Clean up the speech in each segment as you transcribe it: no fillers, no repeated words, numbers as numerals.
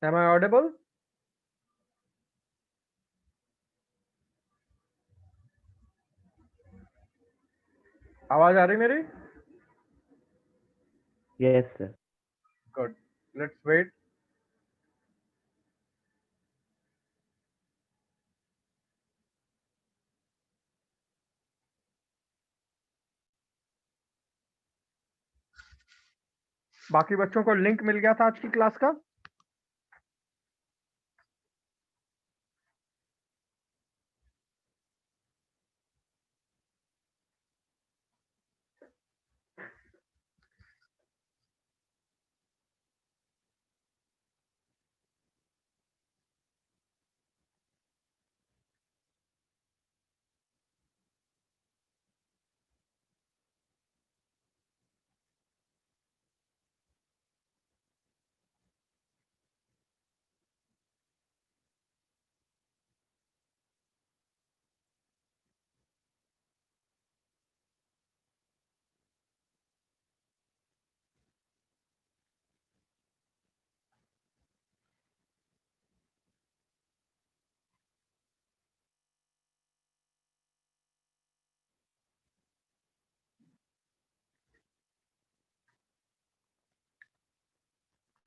Am I audible? आवाज आ रही मेरी? Yes, sir. Good. Let's wait. बाकी बच्चों को लिंक मिल गया था आज की क्लास का?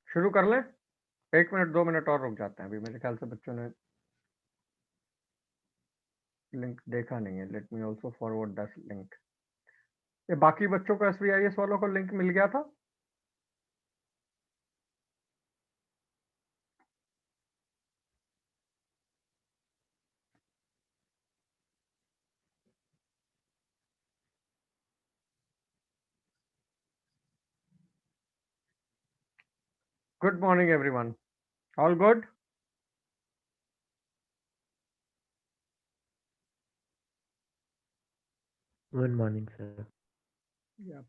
शुरू कर लें? 1 मिनट 2 मिनट और रुक जाते हैं, अभी मेरे ख्याल से बच्चों ने लिंक देखा नहीं है। Let me also forward that link. ये बाकी बच्चों को SVIS वालों को लिंक मिल गया था? Good morning everyone. All good? Good morning, sir. Yeah.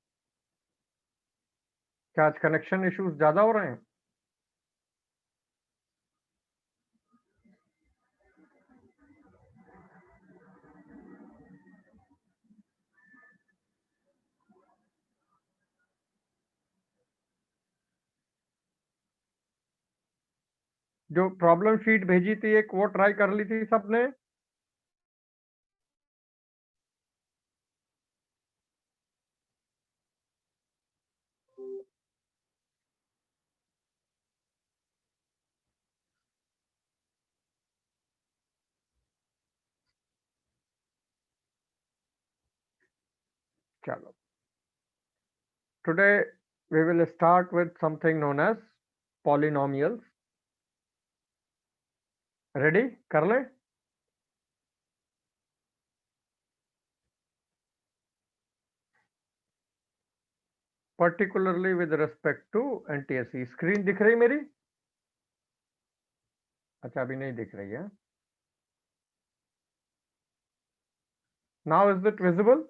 क्या आज कनेक्शन इश्यूज ज्यादा हो रहे हैं? जो प्रॉब्लम शीट भेजी थी एक, वो ट्राई कर ली थी सबने? चलो, today we will start with something known as polynomials. Ready? कर लें? Particularly with respect to NTSE। Screen दिख रही मेरी? अच्छा, अभी नहीं दिख रही है। Now is it visible?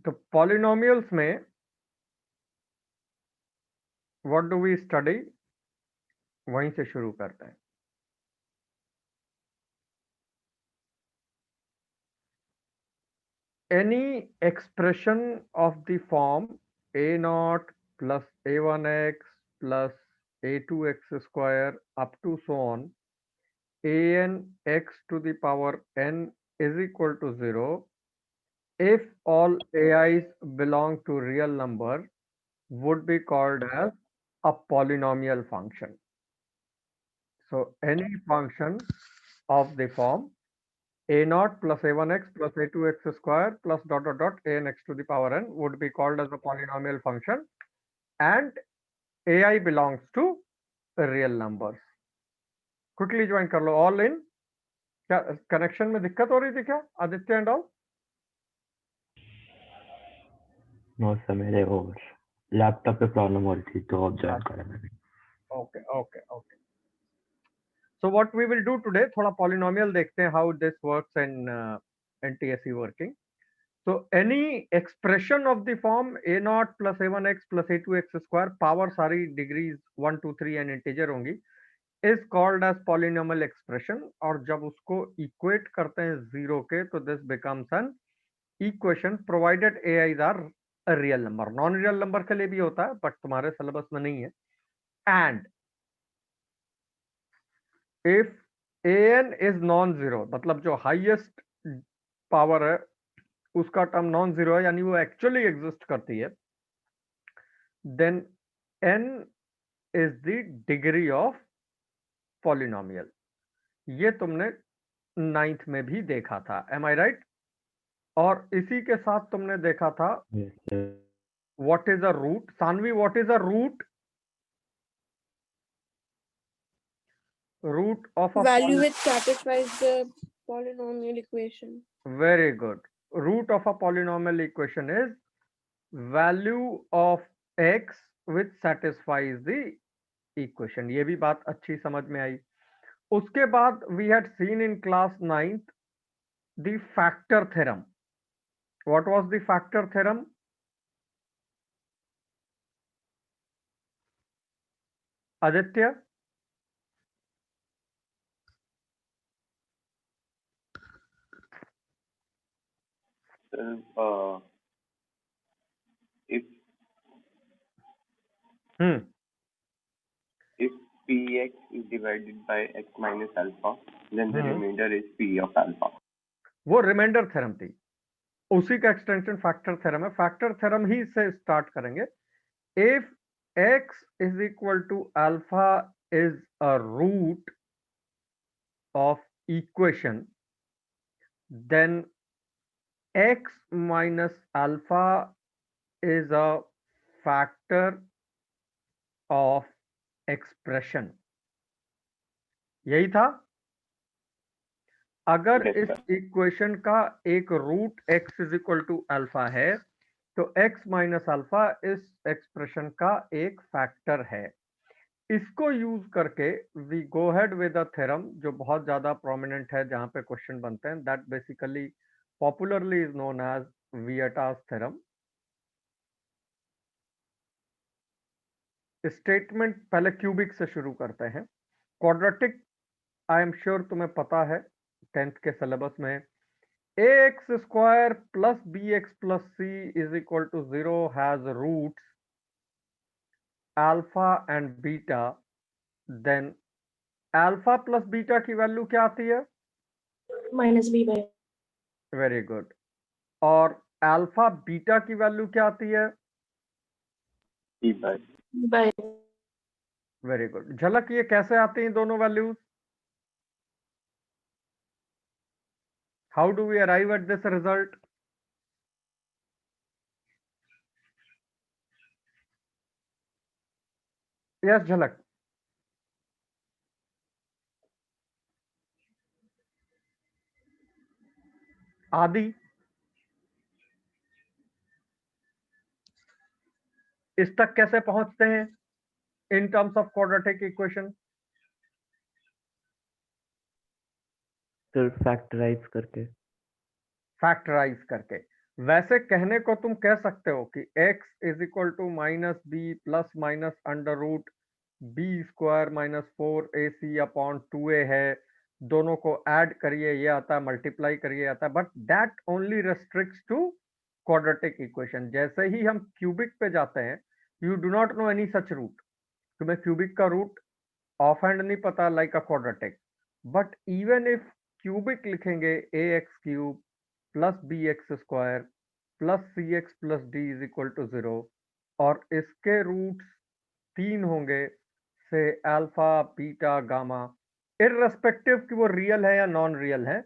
तो पॉलिनोमियल्स में व्हाट डू वी स्टडी, वहीं से शुरू करते हैं। Any expression of the form a0 plus a1x plus a2x square up to so on an x to the power n is equal to 0 if all ai's belong to real number would be called as a polynomial function. So any function of the form a0 plus a1x plus a2x square plus dot dot dot anx to the power n would be called as a polynomial function and ai belongs to real numbers. Quickly join कर लो all in. क्या connection में दिक्कत हो रही थी क्या Aditya and all? No, sir, मेरे वो लैपटॉप पे प्रॉब्लम हो रही थी तो अब ज्वाइन करा मैंने. Okay okay okay. So what we will do today, थोड़ा polynomial देखते हैं how this works in NTSE working. So any expression of the form a0 plus a1x plus a2x square power सारी डिग्रीज 1 2 3 and integer होंगी is called as polynomial expression. और जब उसको equate करते हैं जीरो के तो this becomes an equation provided AIs are a real number. Non real number के लिए भी होता है बट तुम्हारे सिलेबस में नहीं है। And if an is non zero, मतलब जो हाईएस्ट पावर है उसका टर्म नॉन जीरो है, यानी वो एक्चुअली एग्जिस्ट करती है, then n is the degree of polynomial. ये तुमने 9th में भी देखा था, एम आई राइट? और इसी के साथ तुमने देखा था Yes, sir. What is a root. Saanvi, what is a root? Root of a Value which satisfies the polynomial equation. very good. Root of a polynomial equation is value of x which satisfies the equation। ये भी बात अच्छी समझ में आई। उसके बाद we had seen in class 9th the factor theorem. What was the factor theorem? Aditya? If Hmm. if px is divided by x minus alpha, then the Hmm. remainder is p of alpha. वो remainder theorem थी, उसी का extension factor theorem है। Factor theorem ही से start करेंगे। If x is equal to alpha is a root of equation, then x minus alpha is a factor of expression। यही था। अगर Yes, इस sir. इक्वेशन का एक root x is equal to alpha है तो x माइनस अल्फा इस expression का एक फैक्टर है। इसको यूज करके we go head with a theorem जो बहुत ज्यादा प्रोमिनेंट है, जहां पे क्वेश्चन बनते हैं, that basically popularly is known as Vieta's theorem. Statement पहले क्यूबिक से शुरू करते हैं। क्वाड्रेटिक आई एम श्योर तुम्हें पता है 10th के सिलेबस में, ax square plus bx plus c is equal to 0 has roots alpha and beta, then alpha plus beta की वैल्यू क्या आती है? Minus b by. Very good. और अल्फा बीटा की वैल्यू क्या आती है? p by. By. Very good. Jhalak, ये कैसे आती हैं दोनों values? How do we arrive at this result? Yes Jhalak. Aadi, इस तक कैसे पहुंचते हैं in terms of quadratic equation? Sir factorise करके। फैक्टराइज करके। वैसे कहने को तुम कह सकते हो कि x is equal to minus b plus minus under root b square minus 4ac upon 2a है, दोनों को ऐड करिए ये आता है, मल्टीप्लाई करिए आता है, but that only restricts to quadratic equation. जैसे ही हम क्यूबिक पे जाते हैं, you do not know any such root. तुम्हें क्यूबिक का रूट ऑफ हैंड नहीं पता like a quadratic, but even if cubic लिखेंगे ax cube plus B x square plus C x plus d is equal to 0, और इसके roots 3 होंगे से alpha beta gamma, irrespective कि वो रियल है या नॉन रियल है।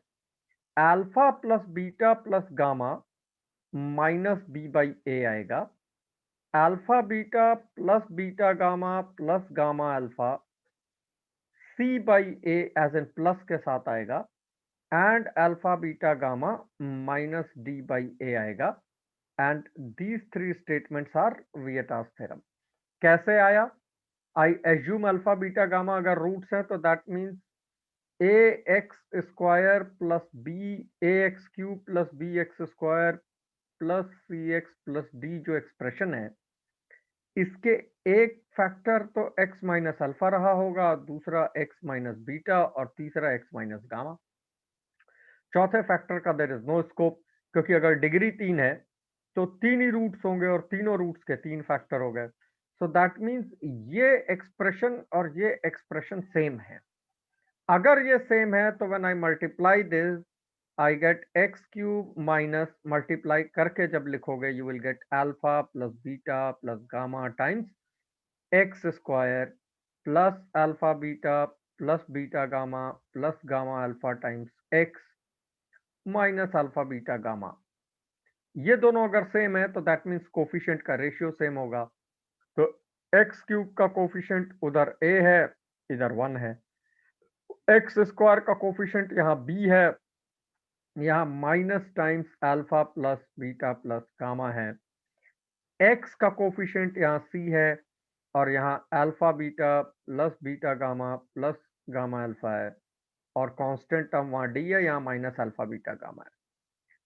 Alpha plus beta plus gamma minus B by A आएगा। Alpha beta plus beta gamma plus gamma alpha C by A as n plus के साथ आएगा, and alpha beta gamma minus D by A आएगा। And these 3 statements are Vieta's theorem. कैसे आया? I assume alpha beta gamma अगर roots है तो that means A x square plus B A x cube plus B x square plus C x plus D जो expression है, इसके एक factor तो x माइनस अल्फा रहा होगा, दूसरा x माइनस बीटा और तीसरा x माइनस गामा। चौथे फैक्टर का देयर इज नो स्कोप। क्योंकि अगर डिग्री 3 है तो 3 ही रूट्स होंगे और तीनों रूट्स के 3 फैक्टर हो गए। सो दैट मीन्स ये एक्सप्रेशन और ये एक्सप्रेशन सेम है। अगर ये सेम है तो when I multiply this I get x cube minus, multiply करके जब लिखोगे you will gate alpha plus beta plus gamma times x square plus alpha beta plus beta gamma plus gamma alpha times x minus alpha beta gamma. ये दोनों अगर same है तो that means coefficient का ratio same होगा। तो x cube का coefficient उधर ए है, इधर 1 है। एक्स स्क्वायर का कोफिशिएंट यहाँ बी है, यहाँ minus times alpha plus beta plus gamma है। एक्स का कोफिशिएंट यहाँ सी है और यहाँ alpha beta plus beta gamma plus gamma alpha है, और कांस्टेंट टर्म वहाँ डी है, यहाँ माइनस अल्फा बीटा गामा है।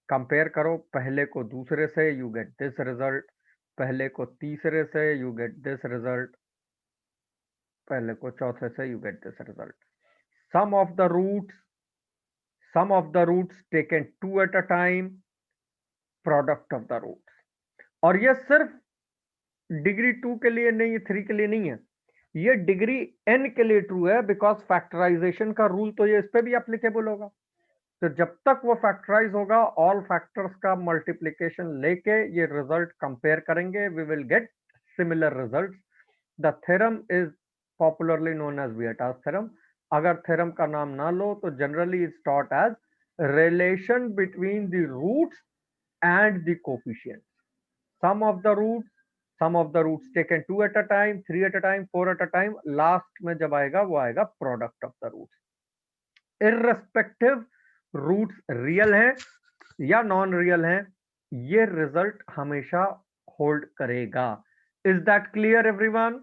कंपेयर करो पहले को दूसरे से, यू गेट दिस रिजल्ट। पहले को तीसरे से, यू गेट दिस रिजल्ट। पहले को चौथे से, you get this result. Sum of the roots taken 2 at a time, product of the roots. और ये सिर्फ डिग्री 2 के लिए नहीं, 3 के लिए नहीं है, ये डिग्री n के लिए ट्रू है, बिकॉज फैक्टराइजेशन का रूल तो ये इस पे भी एप्लीकेबल होगा। तो जब तक वो फैक्टराइज होगा, ऑल फैक्टर्स का मल्टीप्लिकेशन लेके ये रिजल्ट कंपेयर करेंगे, we will get similar results. The theorem is popularly known as Vieta's theorem. अगर थ्योरम का नाम ना लो तो generally is taught as relation between the roots and the coefficients. Sum of the roots taken 2 at a time, 3 at a time, 4 at a time, last में जब आएगा वो आएगा product of the roots. Irrespective roots real हैं या non real हैं, ये result हमेशा होल्ड करेगा। Is that clear everyone?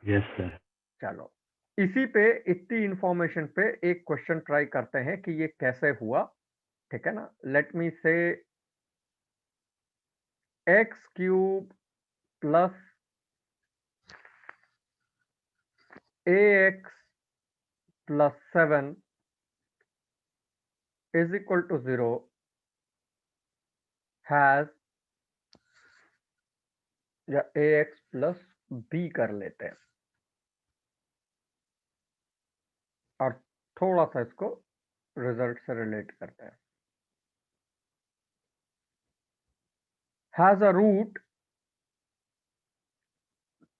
Yes sir. चलो, इसी पे, इतनी इंफॉर्मेशन पे एक क्वेश्चन ट्राई करते हैं कि ये कैसे हुआ। ठीक है ना? लेट मी से x cube plus A x plus 7 is equal to 0 has, या ax प्लस b कर लेते हैं और थोड़ा सा इसको रिजल्ट से रिलेट करते हैं। Has a root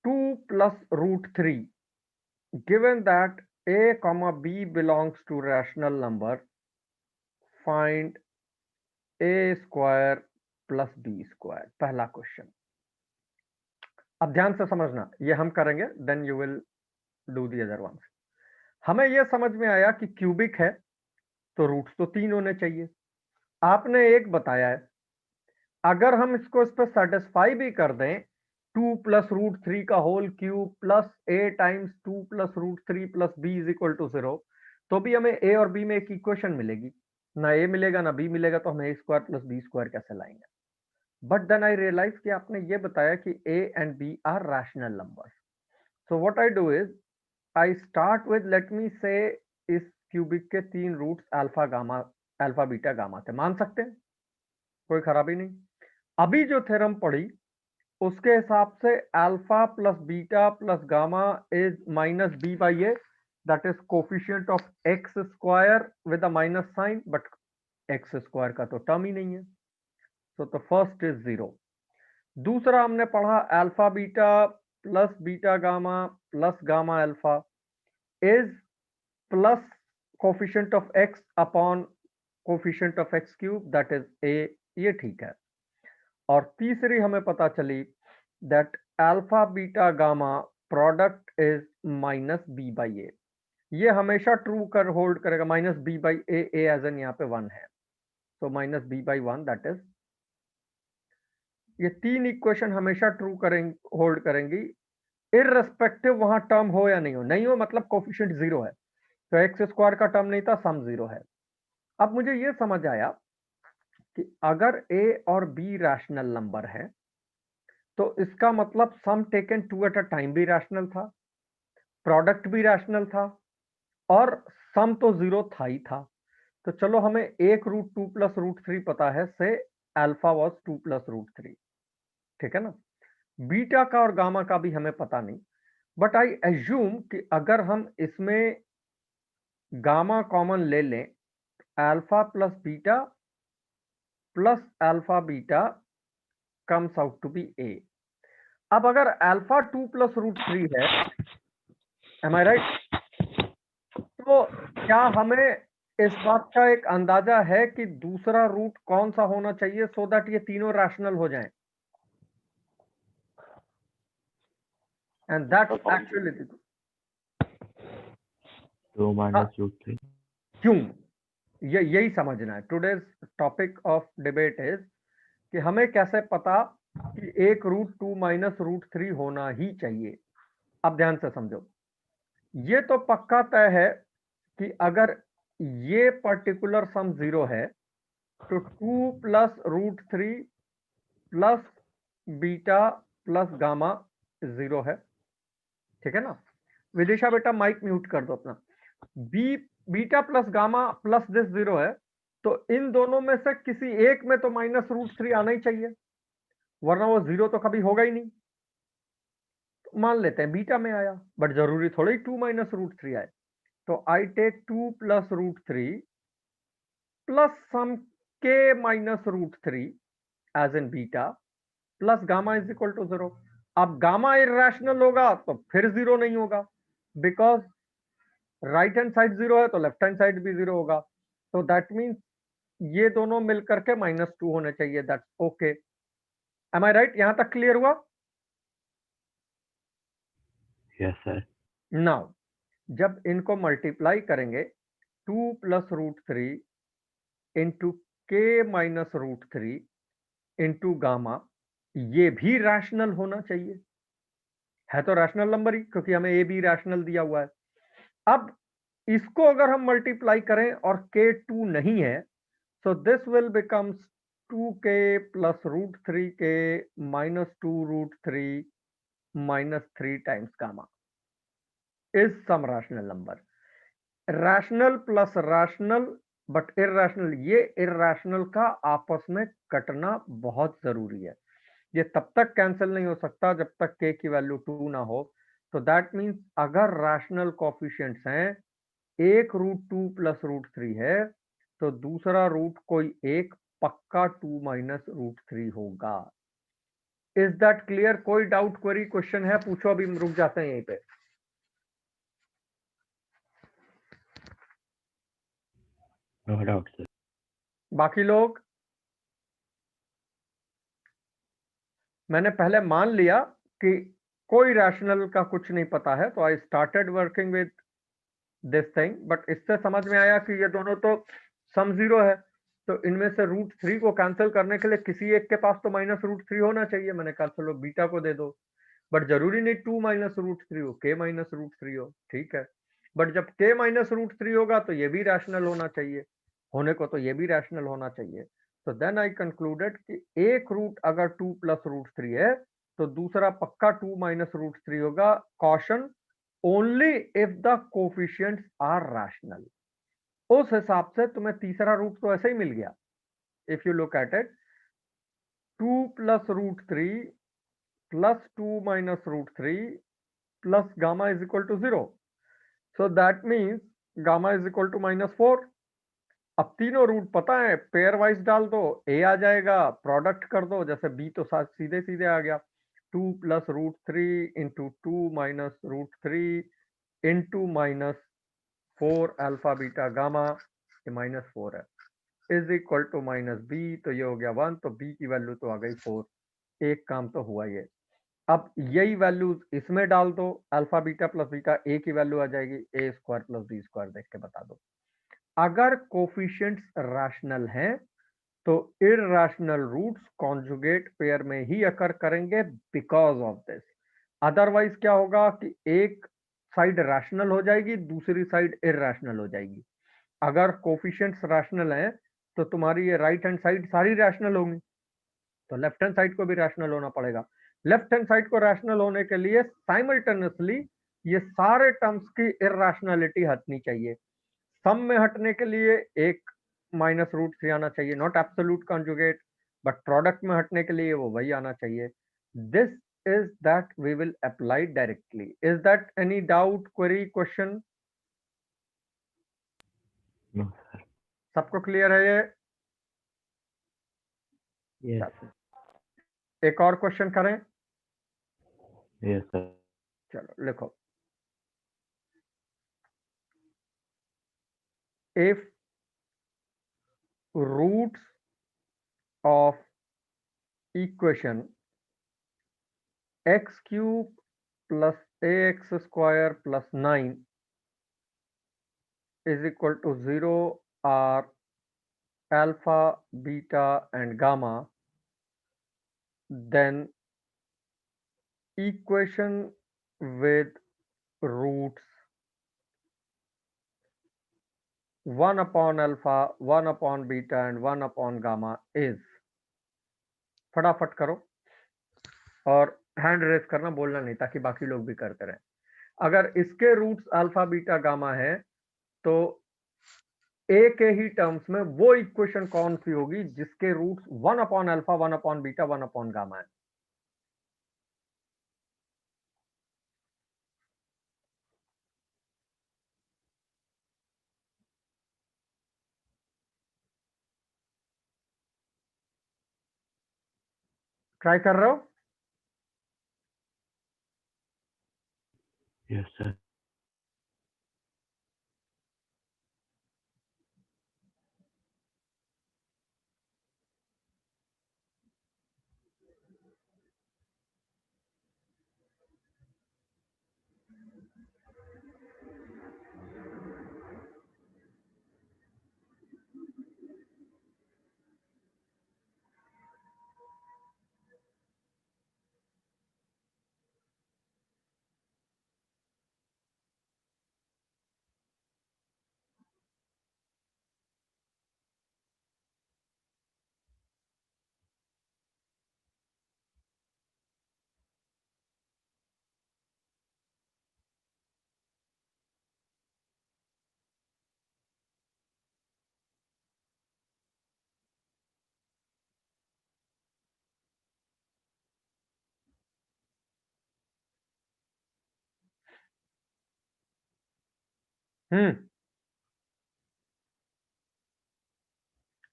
2 plus root 3 given that a comma b belongs to rational number, find a square plus b square. पहला क्वेश्चन, अब ध्यान से समझना, ये हम करेंगे, then you will do the other ones. हमें यह समझ में आया कि क्यूबिक है तो रूट्स तो 3 होने चाहिए। आपने एक बताया है, अगर हम इसको इस पर सेटिस्फाई भी कर दें, 2 प्लस रूट 3 का whole cube plus a times 2 plus root 3 plus b is equal to 0, तो भी हमें a और b में एक इक्वेशन मिलेगी। ना a मिलेगा ना b मिलेगा, तो हम a square plus b square कैसे लाएंगे? बट देन आई रियलाइज कि आपने ये बताया कि a and b are rational numbers. So what I do is I start with, let me say, इस क्यूबिक के 3 roots alpha gamma, alpha beta gamma थे, मान सकते हैं, कोई खराबी नहीं। अभी जो थ्योरम पढ़ी उसके हिसाब से alpha plus beta plus gamma is minus B by a, that is coefficient of x square with a minus sign, but x square का तो टर्म ही नहीं है, सो तो फर्स्ट इज 0। दूसरा हमने पढ़ा alpha beta plus beta gamma plus gamma alpha is plus coefficient of x upon coefficient of x cube, that is A, ये ठीक है। और तीसरी हमें पता चली that alpha beta gamma product is minus B by A, ये हमेशा ट्रू कर होल्ड करेगा, minus B by A, as n यहाँ पे 1 है, तो minus B by 1, that is, ये 3 इक्वेशन हमेशा ट्रू करेंगे, होल्ड करेंगी, इररेस्पेक्टिव वहां टर्म हो या नहीं हो। नहीं हो मतलब कोफिशिएंट 0 है, तो एक्स स्क्वायर का टर्म नहीं था, सम 0 है। अब मुझे ये समझ आया कि अगर a और b रैशनल नंबर है तो इसका मतलब सम टेकन 2 एट अ टाइम भी रैशनल था, प्रोडक्ट भी रैशनल था, और सम तो 0 था ही था। तो चलो हमें एक रूट 2 प्लस रूट 3 पता है, से अल्फा वॉज 2 प्लस रूट 3, ठीक है ना। बीटा का और गामा का भी हमें पता नहीं, बट आई एज्यूम कि अगर हम इसमें गामा कॉमन ले लें, alpha plus beta plus alpha beta comes out to B A. अब अगर अल्फा 2 प्लस रूट 3 है, एम आई राइट, तो क्या हमें इस बात का एक अंदाजा है कि दूसरा रूट कौन सा होना चाहिए सो दैट ये तीनों रैशनल हो जाएं? And that's actually 2 minus root 3। क्यों, यही समझना है। Today's topic of debate is कि हमें कैसे पता कि एक रूट 2 माइनस रूट 3 होना ही चाहिए। अब ध्यान से समझो, ये तो पक्का तय है कि अगर ये पर्टिकुलर सम 0 है तो 2 plus root 3 plus beta plus gamma 0 है, ठीक है ना। विदिशा बेटा माइक म्यूट कर दो अपना। Beta plus gamma plus this 0 है, तो इन दोनों में से किसी एक में तो माइनस रूट 3 आना ही चाहिए, वरना वो 0 तो कभी होगा ही नहीं। तो मान लेते हैं बीटा में आया, बट जरूरी थोड़ा ही 2 माइनस रूट 3 आए। तो I take 2 plus root 3 plus sum के minus root 3 as in beta plus gamma is equal to 0। अब गामा इरैशनल होगा तो फिर 0 नहीं होगा, बिकॉज राइट हैंड साइड 0 है तो लेफ्ट हैंड साइड भी 0 होगा। तो दैट मीन्स ये दोनों मिलकर के -2 होने चाहिए। That's okay, am I right? यहां तक क्लियर हुआ? Yes sir. नाउ जब इनको मल्टीप्लाई करेंगे 2 प्लस रूट 3 इंटू के माइनस रूट 3 इंटू गामा, ये भी रैशनल होना चाहिए, है तो रैशनल नंबर ही, क्योंकि हमें ए बी रैशनल दिया हुआ है। अब इसको अगर हम मल्टीप्लाई करें और के 2 नहीं है, so this will becomes 2k plus root 3k minus 2 root 3 minus 3 times gamma is some rational number. Rational plus rational but irrational, ये इरैशनल का आपस में कटना बहुत जरूरी है। ये तब तक कैंसिल नहीं हो सकता जब तक k की वैल्यू 2 ना हो। तो दैट मीन्स अगर रैशनल कोफिशिएंट्स हैं, एक रूट 2 प्लस रूट 3 है, तो दूसरा रूट कोई एक पक्का 2 माइनस रूट 3 होगा। Is that clear? कोई डाउट, क्वेरी, क्वेश्चन है? पूछो, अभी हम रुक जाते हैं यहीं पे। No doubt sir. बाकी लोग, मैंने पहले मान लिया कि कोई रैशनल का कुछ नहीं पता है, तो I started working with this thing, but इससे समझ में आया कि ये दोनों तो सम 0 है, तो इनमें से रूट 3 को कैंसिल करने के लिए किसी एक के पास तो माइनस रूट 3 होना चाहिए। मैंने कहा चलो बीटा को दे दो, बट जरूरी नहीं 2 माइनस रूट 3 हो, के माइनस रूट 3 हो, ठीक है। बट जब के माइनस रूट 3 होगा तो ये भी रैशनल होना चाहिए, होने को तो ये भी रैशनल होना चाहिए। तो देन आई कंक्लूडेड कि एक रूट अगर 2 प्लस रूट 3 है तो दूसरा पक्का 2 माइनस रूट 3 होगा। Caution, only if the coefficients are rational. उस हिसाब से तुम्हें तीसरा रूट तो ऐसे ही मिल गया। If you look at it, 2 plus root 3 plus 2 minus root 3 plus gamma is equal to 0, so that means gamma is equal to -4। अब तीनों रूट पता है, पेयर वाइज डाल दो, ए आ जाएगा, प्रोडक्ट कर दो, जैसे बी तो साथ सीधे सीधे आ गया, 2 plus root 3 into 2 minus root 3 into -4 alpha beta gamma, ये -4 है, इज इक्वल टू -b, तो ये हो गया 1, तो b की वैल्यू तो आ गई 4। एक काम तो हुआ ये। अब यही वैल्यूज इसमें डाल दो, alpha beta plus beta, a की वैल्यू आ जाएगी a square plus b square. देख के बता दो, अगर कोफिशिएंट्स रैशनल हैं तो इरैशनल रूट्स कॉन्जुगेट पेयर में ही अकर करेंगे बिकॉज ऑफ दिस। अदरवाइज क्या होगा कि एक साइड रैशनल हो जाएगी, दूसरी साइड इरैशनल हो जाएगी। अगर कोफिशिएंट्स रैशनल हैं तो तुम्हारी ये राइट हैंड साइड सारी रैशनल होंगी, तो लेफ्ट हैंड साइड को भी रैशनल होना पड़ेगा। लेफ्ट हैंड साइड को रैशनल होने के लिए साइमल्टेनियसली ये सारे टर्म्स की इरैशनलिटी हटनी चाहिए। सम में हटने के लिए एक माइनस रूट 3 आना चाहिए, not absolute conjugate, but product में हटने के लिए वो वही आना चाहिए. This is that we will apply directly. Is that any doubt, query, question? No sir. सबको क्लियर है ये? यस. एक और क्वेश्चन करें. Yes sir. चलो लिखो. If roots of equation x cube plus ax square plus 9 is equal to 0 are alpha, beta and gamma, then equation with roots 1 upon alpha, 1 upon beta and 1 upon gamma is. फटाफट करो और hand raise करना, बोलना नहीं, ताकि बाकी लोग भी करते रहें. अगर इसके रूट्स अल्फा बीटा गामा है तो ए के ही टर्म्स में वो इक्वेशन कौन सी होगी जिसके roots 1 upon alpha, 1 upon beta, 1 upon gamma है? ट्राई कर रहे हो? Yes sir.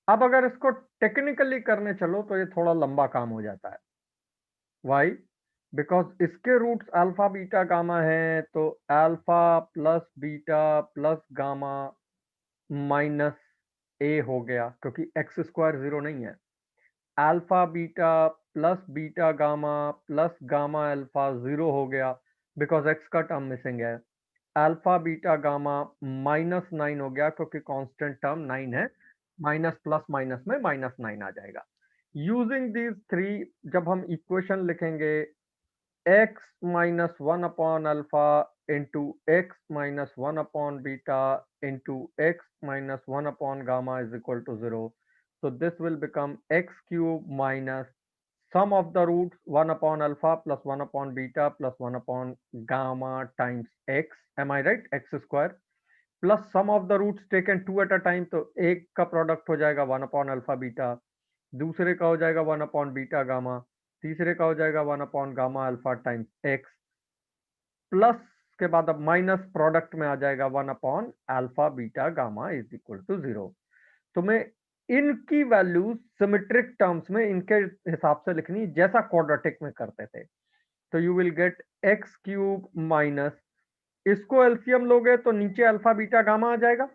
अब अगर इसको टेक्निकली करने चलो तो ये थोड़ा लंबा काम हो जाता है. वाई? बिकॉज इसके रूट्स अल्फा बीटा गामा है, तो alpha plus beta plus gamma minus a हो गया, क्योंकि एक्स स्क्वायर 0 नहीं है. Alpha beta plus beta gamma plus gamma alpha 0 हो गया, बिकॉज एक्स का टर्म मिसिंग है. अल्फा बीटा गामा माइनस 9 हो गया, क्योंकि कांस्टेंट टर्म 9 है. माइनस प्लस माइनस में माइनस 9 आ जाएगा. यूजिंग दीज थ्री जब हम इक्वेशन लिखेंगे, x minus 1 upon alpha into x minus 1 upon beta into x minus 1 upon gamma is equal to 0. So this will become x cube minus sum of the roots 1 upon alpha plus 1 upon beta plus 1 upon gamma times x. Am I right? X square plus sum of the roots taken 2 at a time. तो एक का product हो जाएगा 1 upon alpha beta, दूसरे का हो जाएगा 1 upon beta gamma, तीसरे का हो जाएगा 1 upon gamma alpha times x, plus के बाद अब माइनस प्रोडक्ट में आ जाएगा 1 upon alpha beta gamma is equal to 0. तो मैं इनकी वैल्यूज सिमेट्रिक टर्म्स में इनके हिसाब से लिखनी, जैसा क्वाड्रेटिक में करते थे. तो you will get x cube minus, इसको एलसीएम लोगे तो नीचे अल्फा बीटा गामा आ जाएगा,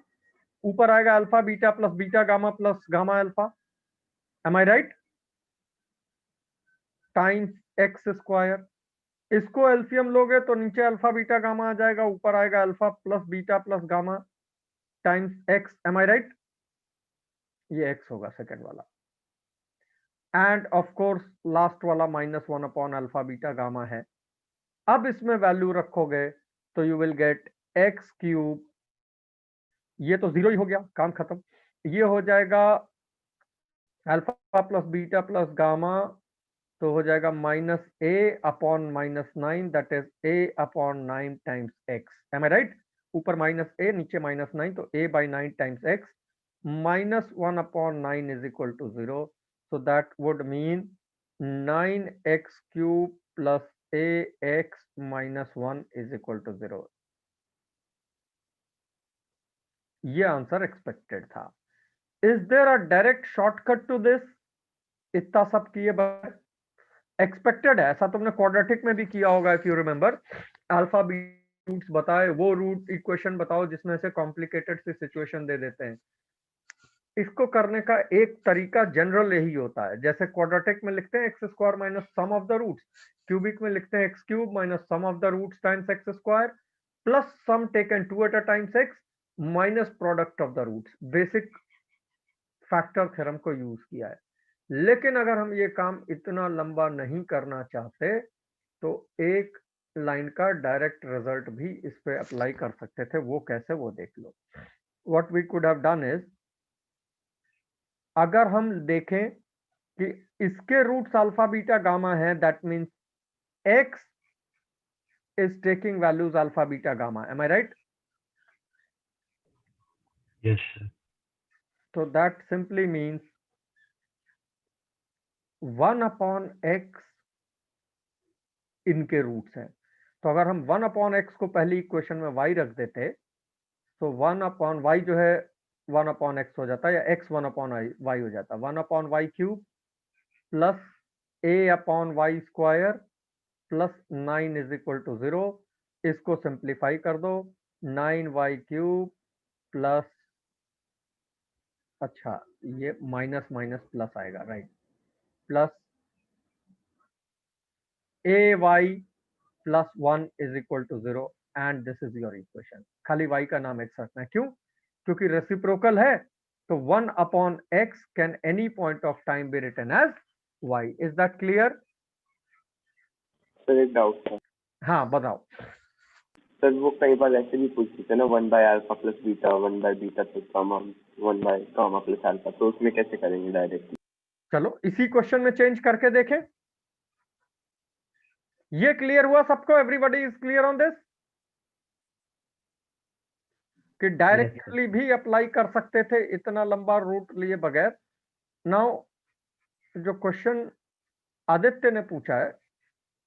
ऊपर आएगा alpha beta plus beta gamma plus gamma alpha. Am I right? Times x square. इसको एलसीएम लोगे तो नीचे अल्फा बीटा गामा आ जाएगा, ऊपर आएगा alpha plus beta plus gamma times x. Am I right? ये एक्स होगा सेकंड वाला. एंड ऑफ कोर्स लास्ट वाला minus 1 upon alpha beta gamma है. अब इसमें वैल्यू रखोगे तो you will get x cube, ये तो 0 ही हो गया, काम खत्म. ये हो जाएगा alpha plus beta plus gamma, तो हो जाएगा minus a upon minus 9, that is a upon 9 times x. Am I right? ऊपर माइनस ए नीचे माइनस 9, तो a by 9 times x. minus 1 upon 9 is equal to 0. So that would mean 9x cube plus ax minus 1 is equal to 0. ये answer expected था. Is there a direct shortcut to this? इतना सब किए बगैर expected है. ऐसा तुमने quadratic में भी किया होगा if you remember. Alpha b roots बताए, वो रूट इक्वेशन बताओ जिसमें से कॉम्प्लिकेटेड सी सिचुएशन दे देते हैं. इसको करने का एक तरीका जनरल यही होता है. जैसे क्वाड्रेटिक में लिखते हैं x square minus sum of the roots, cubic में लिखते हैं x cube minus sum of the roots times x square plus sum taken 2 at a times x minus product of the roots. Basic factor theorem को use किया है. लेकिन अगर हम ये काम इतना लंबा नहीं करना चाहते तो एक लाइन का डायरेक्ट रिजल्ट भी इस पे अप्लाई कर सकते थे. वो कैसे, वो देख लो. What we could have done is, अगर हम देखें कि इसके रूट्स अल्फा बीटा गामा है, that means x is taking values alpha beta gamma. Am I right? Yes, sir. तो that simply means 1 upon x इनके रूट्स हैं. तो अगर हम 1 अपॉन x को पहली इक्वेशन में y रख देते तो 1 अपॉन y जो है 1 अपॉन x हो जाता, या x 1 अपॉन y हो जाता. 1 upon y cube plus a upon y square plus 9 is equal to 0. इसको सिंप्लीफाई कर दो. 9y क्यूब प्लस, अच्छा ये माइनस माइनस प्लस आएगा, right, plus ay plus 1 is equal to 0 and this is your equation. खाली y का नाम x रखना है. क्यों? क्योंकि रेसिप्रोकल है. तो 1 upon x can any point of time be written as y. Is that clear? Sir एक डाउट था. हाँ बताओ. सर वो कई बार ऐसे भी पूछ सकते हैं ना, 1 by alpha plus beta, 1 by beta plus gamma, 1 by gamma plus alpha. तो उसमें कैसे करेंगे डायरेक्टली? चलो इसी क्वेश्चन में चेंज करके देखें. ये क्लियर हुआ सबको? Everybody is clear on this कि डायरेक्टली भी अप्लाई कर सकते थे इतना लंबा रूट लिए बगैर. नाउ जो क्वेश्चन आदित्य ने पूछा है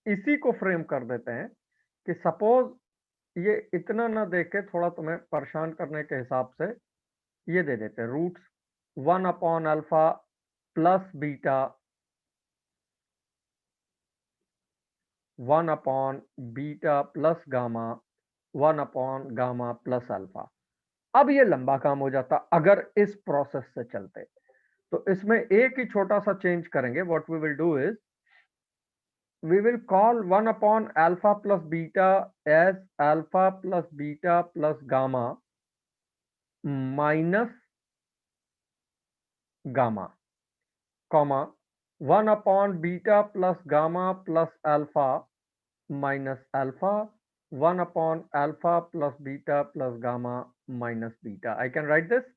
इसी को फ्रेम कर देते हैं कि सपोज ये इतना ना देके थोड़ा तुम्हें परेशान करने के हिसाब से ये दे देते हैं roots 1 upon alpha plus beta, 1 upon beta plus gamma, 1 upon gamma plus alpha. अब ये लंबा काम हो जाता अगर इस प्रोसेस से चलते. तो इसमें एक ही छोटा सा चेंज करेंगे. What we will do is we will call 1 upon alpha plus beta as alpha plus beta plus gamma minus gamma, comma 1 upon beta plus gamma plus alpha minus alpha, 1 upon alpha plus beta plus gamma minus beta. I can write this.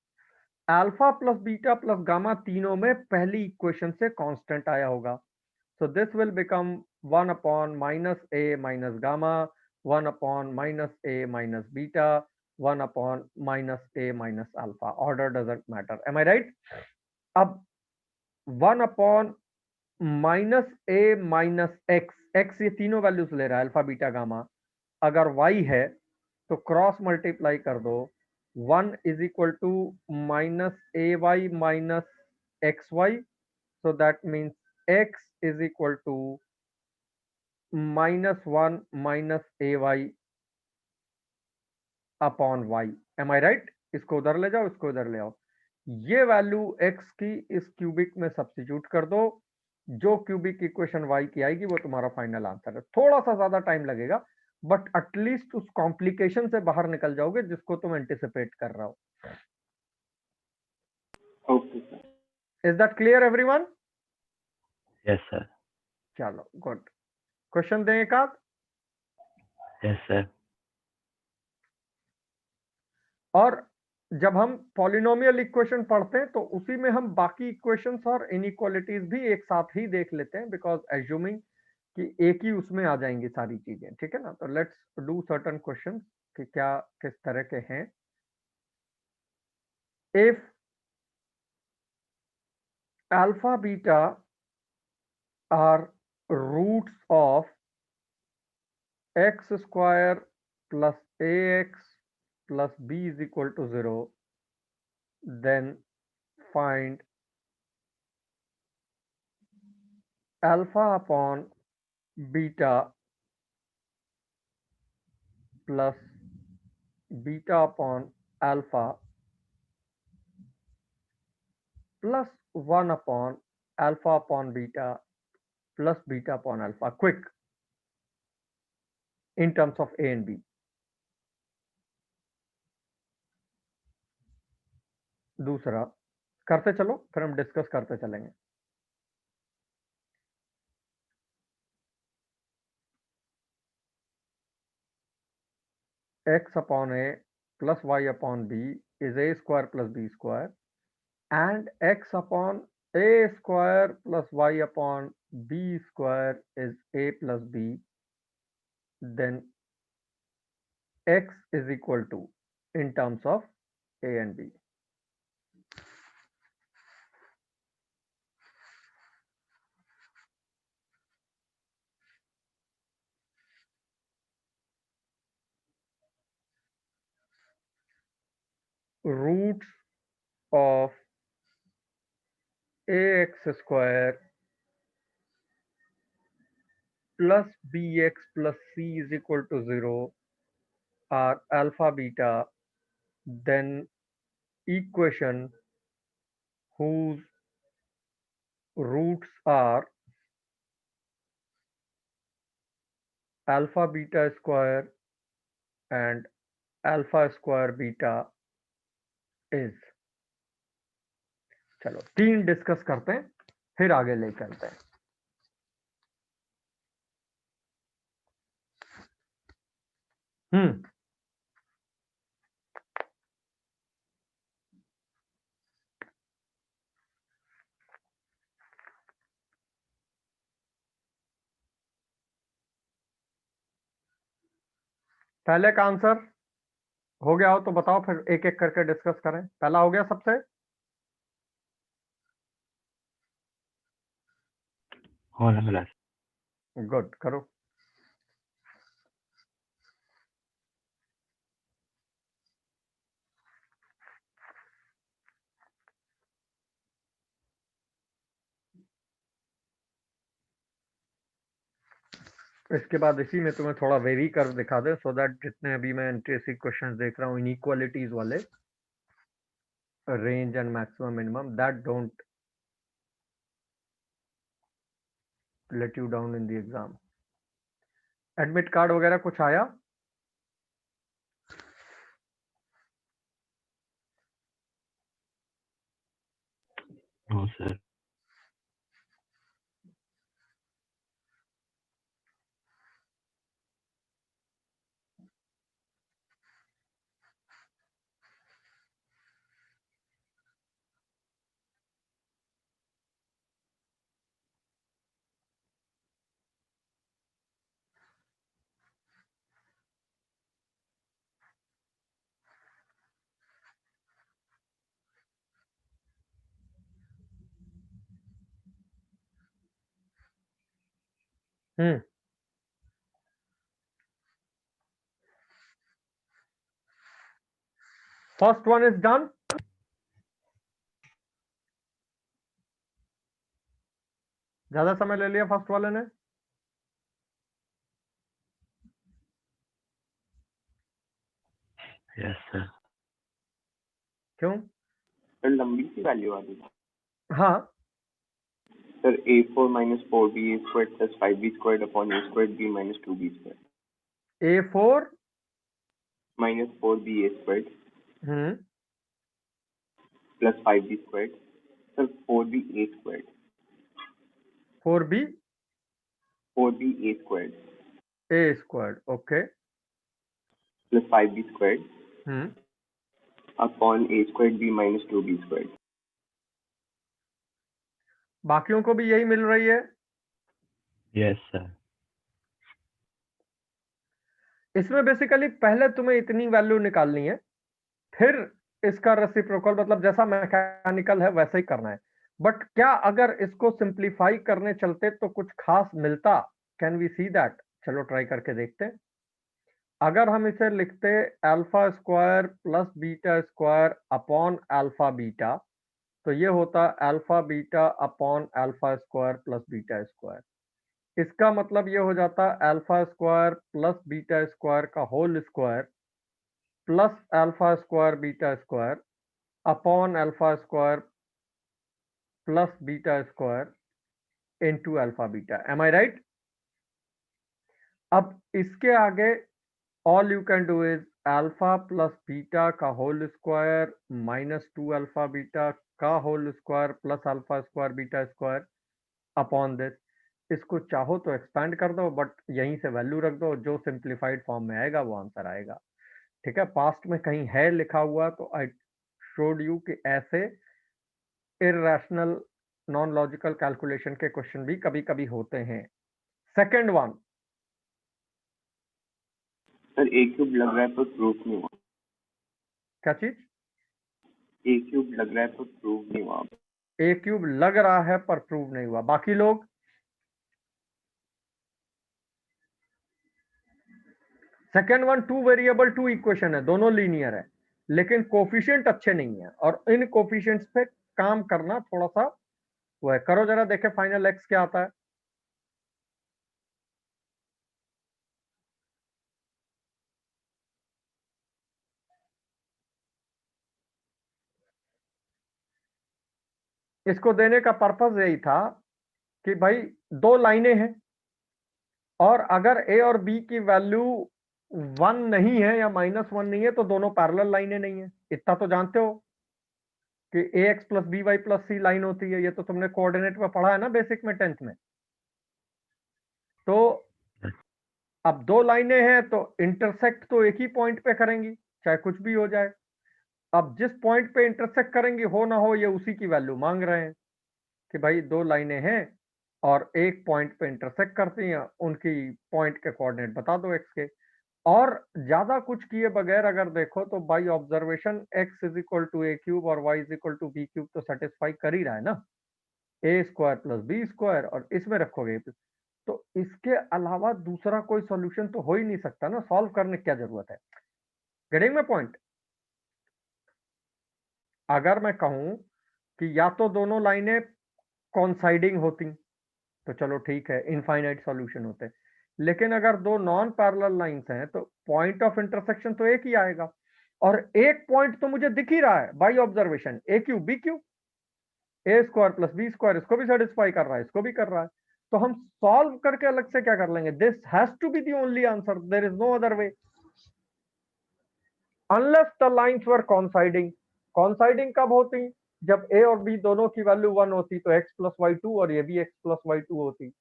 alpha plus beta plus gamma तीनों में पहली equation से constant आया होगा. So this will become 1 upon minus a minus gamma, 1 upon minus a minus beta, 1 upon minus a minus alpha. Order doesn't matter. Am I right? अब 1 upon minus a minus x, x ये तीनों values ले रहा है alpha beta gamma. अगर y है तो cross multiply कर दो. 1 is equal to minus ay minus xy. So that means x is equal to minus 1 minus ay upon y. Am I right? इसको उधर ले जाओ, इसको इधर ले आओ. ये वैल्यू x की इस क्यूबिक में सब्स्टिट्यूट कर दो. जो क्यूबिक इक्वेशन y की आएगी वो तुम्हारा फाइनल आंसर है. थोड़ा सा ज्यादा टाइम लगेगा बट एटलीस्ट उस कॉम्प्लिकेशन से बाहर निकल जाओगे जिसको तुम एंटिसिपेट कर रहे हो. Okay sir. Is that clear everyone? Yes, sir. चलो गुड. क्वेश्चन दें एक आध. Yes, sir. और जब हम पॉलिनोमियल इक्वेशन पढ़ते हैं तो उसी में हम बाकी इक्वेशंस और इनइक्वालिटीज भी एक साथ ही देख लेते हैं बिकॉज एज्यूमिंग कि एक ही उसमें आ जाएंगी सारी चीजें. ठीक है ना? तो लेट्स डू सर्टेन क्वेश्चंस कि क्या किस तरह के हैं. If alpha beta are roots of x square plus ax plus b is equal to 0, then find alpha upon beta plus beta upon alpha plus 1 upon alpha upon beta plus beta upon alpha. Quick in terms of A and B. दूसरा करते चलो, फिर हम discuss करते चलेंगे. X upon A plus y upon b is a square plus b square, and x upon a square plus y upon b square is a plus b, then x is equal to in terms of A and B. Roots of ax square plus bx plus c is equal to 0 are alpha beta, then equation whose roots are alpha beta square and alpha square beta is. चलो 3 discuss करते हैं, फिर आगे ले चलते हैं. पहले का आंसर हो गया हो तो बताओ, फिर एक एक करके डिस्कस करें. पहला हो गया सबसे? होने वाला है। गुड, करो. इसके बाद इसी में तुम्हें थोड़ा वेरी कर दिखा दे, सो दैट जितने अभी मैं इंटरेस्टिंग क्वेश्चंस देख रहा हूँ इनइक्वालिटीज वाले, range and maximum minimum, that don't let you down in the exam. Admit card वगैरह कुछ आया? No sir. First one is done. ज्यादा समय ले लिया फर्स्ट वाले ने? Yes sir. क्यों? सर लंबी सी वैल्यू आ रही है हाँ, sir. a4 minus 4b squared plus 5b squared upon a squared b minus 2b squared A4 minus 4b a squared plus 5b squared. Sir 4b a squared 4b a squared a squared, okay. plus 5b squared upon a squared b minus 2b squared. बाकियों को भी यही मिल रही है. Yes sir. इसमें basically पहले तुम्हें इतनी वैल्यू निकालनी है, फिर इसका रेसिप्रोकल, मतलब जैसा मैकेनिकल है वैसे ही करना है. बट क्या अगर इसको सिंप्लीफाई करने चलते तो कुछ खास मिलता? Can we see that? चलो ट्राई करके देखते हैं। अगर हम इसे लिखते alpha square plus beta square upon alpha beta, तो ये होता alpha beta upon alpha square plus beta square. इसका मतलब ये हो जाता alpha square plus beta square का whole square plus alpha square beta square upon alpha square plus beta square into alpha beta. Am I right? अब इसके आगे all you can do is alpha plus beta का whole square minus 2 alpha beta का whole square plus alpha square beta square upon this. इसको चाहो तो expand कर दो, बट यहीं से वैल्यू रख दो, जो सिंप्लीफाइड फॉर्म में आएगा वो आंसर आएगा। ठीक है, पास्ट में कहीं है लिखा हुआ तो आई शोड यू कि ऐसे इररेशनल नॉन लॉजिकल कैलकुलेशन के क्वेश्चन भी कभी कभी होते हैं। सेकंड वन, सर ए क्यूब लग रहा है पर प्रूफ नहीं हुआ। क्या चीज? ए क्यूब लग रहा है पर प्रूफ नहीं हुआ। ए क्यूब लग रहा है पर प्रूव नहीं हुआ। बाकी लोग? Second one, two variable two equation है, दोनों लीनियर है, लेकिन कोफिशिएंट अच्छे नहीं है, और इन कोफिशिएंट्स पे काम करना थोड़ा सा वो है। करो जरा, देखे फाइनल एक्स क्या आता है। इसको देने का पर्पस यही था कि भाई दो लाइनें हैं, और अगर ए और बी की वैल्यू 1 नहीं है या -1 नहीं है तो दोनों पैरेलल लाइनें नहीं है। इतना तो जानते हो कि a x plus b y plus c line होती है। ये तो तुमने कोऑर्डिनेट में पढ़ा है ना, बेसिक में, 10th में। तो अब दो लाइनें हैं तो इंटरसेक्ट तो एक ही पॉइंट पे करेंगी, चाहे कुछ भी हो जाए। अब जिस पॉइंट पे इंटरसेक्ट करेंगी, हो ना हो, ये उसी की वैल्यू मांग रहे हैं कि भाई दो लाइनें हैं और एक पॉइंट पे इंटरसेक्ट करती हैं, उनकी पॉइंट के कोऑर्डिनेट बता दो एक्स के। और ज्यादा कुछ किए बगैर अगर देखो तो by observation x is equal to a cube और y is equal to b cube तो सेटिस्फाई कर ही रहा है ना, a square plus b square, और इसमें रखोगे तो इसके अलावा दूसरा कोई सॉल्यूशन तो हो ही नहीं सकता ना, सॉल्व करने की क्या जरूरत है। Getting my point? अगर मैं कहूं कि या तो दोनों लाइनें कॉन्साइडिंग होती तो चलो ठीक है, इनफाइनाइट सॉल्यूशन होते, लेकिन अगर दो नॉन पैरेलल लाइंस हैं तो पॉइंट ऑफ इंटरसेक्शन तो एक ही आएगा, और एक पॉइंट तो मुझे दिख ही रहा है by observation, a cube b cube, a square plus b square, इसको भी सेटिस्फाई कर रहा है, इसको भी कर रहा है। तो हम सॉल्व करके अलग से क्या कर लेंगे? This has to be the only answer, there is no other way, unless the lines were coinciding. Coinciding कब होती? जब ए और बी दोनों की वैल्यू 1 होती तो एक्स प्लस वाई टू, और ये भी एक्स प्लस वाई टू होती।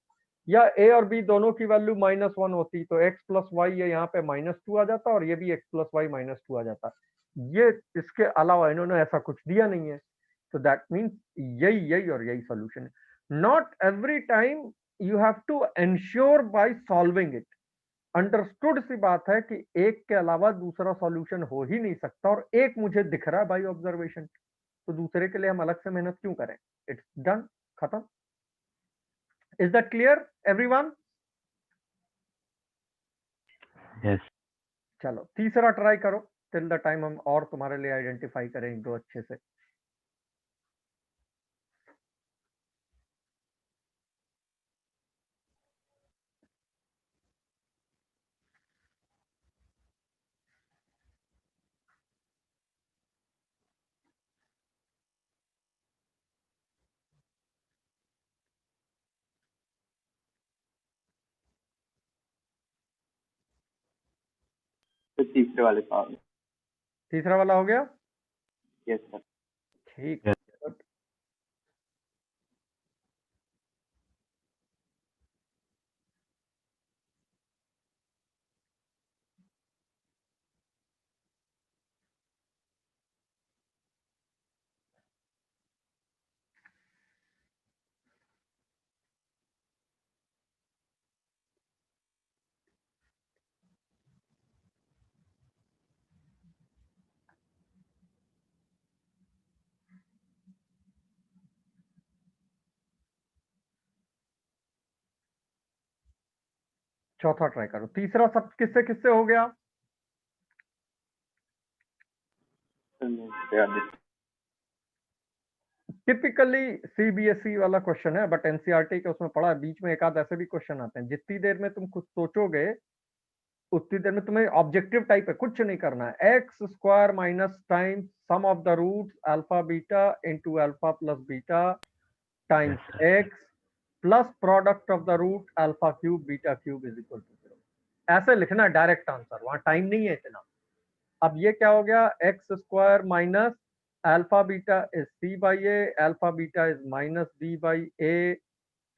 या ए और बी दोनों की वैल्यू -1 होती तो एक्स प्लस वाई, ये यहाँ पे -2 आ जाता, और ये भी एक्स प्लस वाई -2 आ जाता। ये इसके अलावा इन्होंने ऐसा कुछ दिया नहीं है, तो दैट मीन्स यही यही और यही सॉल्यूशन है। Not every time you have to ensure by solving it. Understood see बात है कि एक के अलावा दूसरा सॉल्यूशन हो ही नहीं सकता, और एक मुझे दिख रहा है बाय ऑब्जर्वेशन, तो दूसरे के लिए हम अलग से मेहनत क्यों करें? इट्स डन, खत्म। Is that clear everyone? Yes. चलो तीसरा ट्राई करो, टिल द टाइम हम और तुम्हारे लिए आइडेंटिफाई करें एक दो अच्छे से। तो तीसरे वाले का। तीसरा वाला हो गया? Yes sir. ठीक। Yes. चौथा ट्राई करो। तीसरा सब किससे किससे हो गया? टिपिकली सीबीएसई वाला क्वेश्चन है, बट एनसीईआरटी के उसमें पढ़ा है, बीच में एक आध ऐसे भी क्वेश्चन आते हैं। जितनी देर में तुम कुछ सोचोगे उतनी देर में तुम्हें ऑब्जेक्टिव टाइप है, कुछ नहीं करना है। X square minus times sum of the roots alpha beta into alpha plus beta times Yes, sir. X plus product of the root alpha cube beta cube is equal to 0। ऐसे लिखना direct answer, वहां time नहीं है इतना। अब ये क्या हो गया? X square minus alpha beta is c by a, alpha beta is minus B by a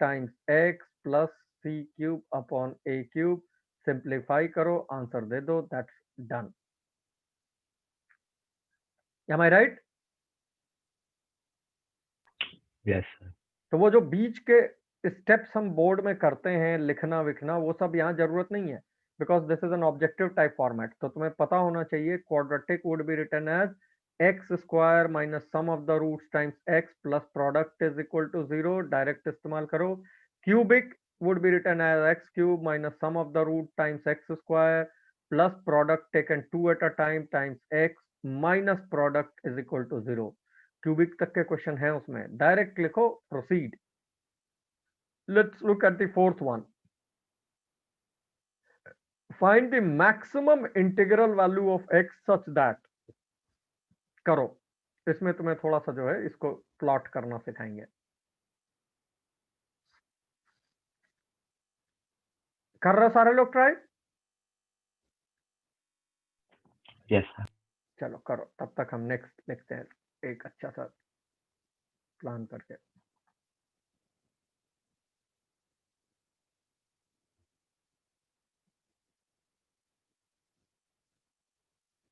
times x plus c cube upon a cube. Simplify करो, आंसर दे दो, that's done. Am I right? Yes, sir. तो वो जो बीच के steps हम board में करते हैं, लिखना विखना, वो सब यहाँ जरूरत नहीं है, because this is an objective type format. तो तुम्हें पता होना चाहिए quadratic would be written as x square minus sum of the roots times x plus product is equal to 0। Direct इस्तेमाल करो। Cubic would be written as x cube minus sum of the root times x square plus product taken 2 at a time times x minus product is equal to 0। Cubic तक के question है उसमें, direct लिखो, proceed. Let's look at the fourth one. Find the maximum integral value of x such that. करो, इसमें तुम्हें थोड़ा सा जो है इसको प्लॉट करना सिखाएंगे। कर रहे हो सारे लोग ट्राई? Yes, sir. चलो करो, तब तक हम नेक्स्ट लिखते हैं एक अच्छा सा प्लान करके।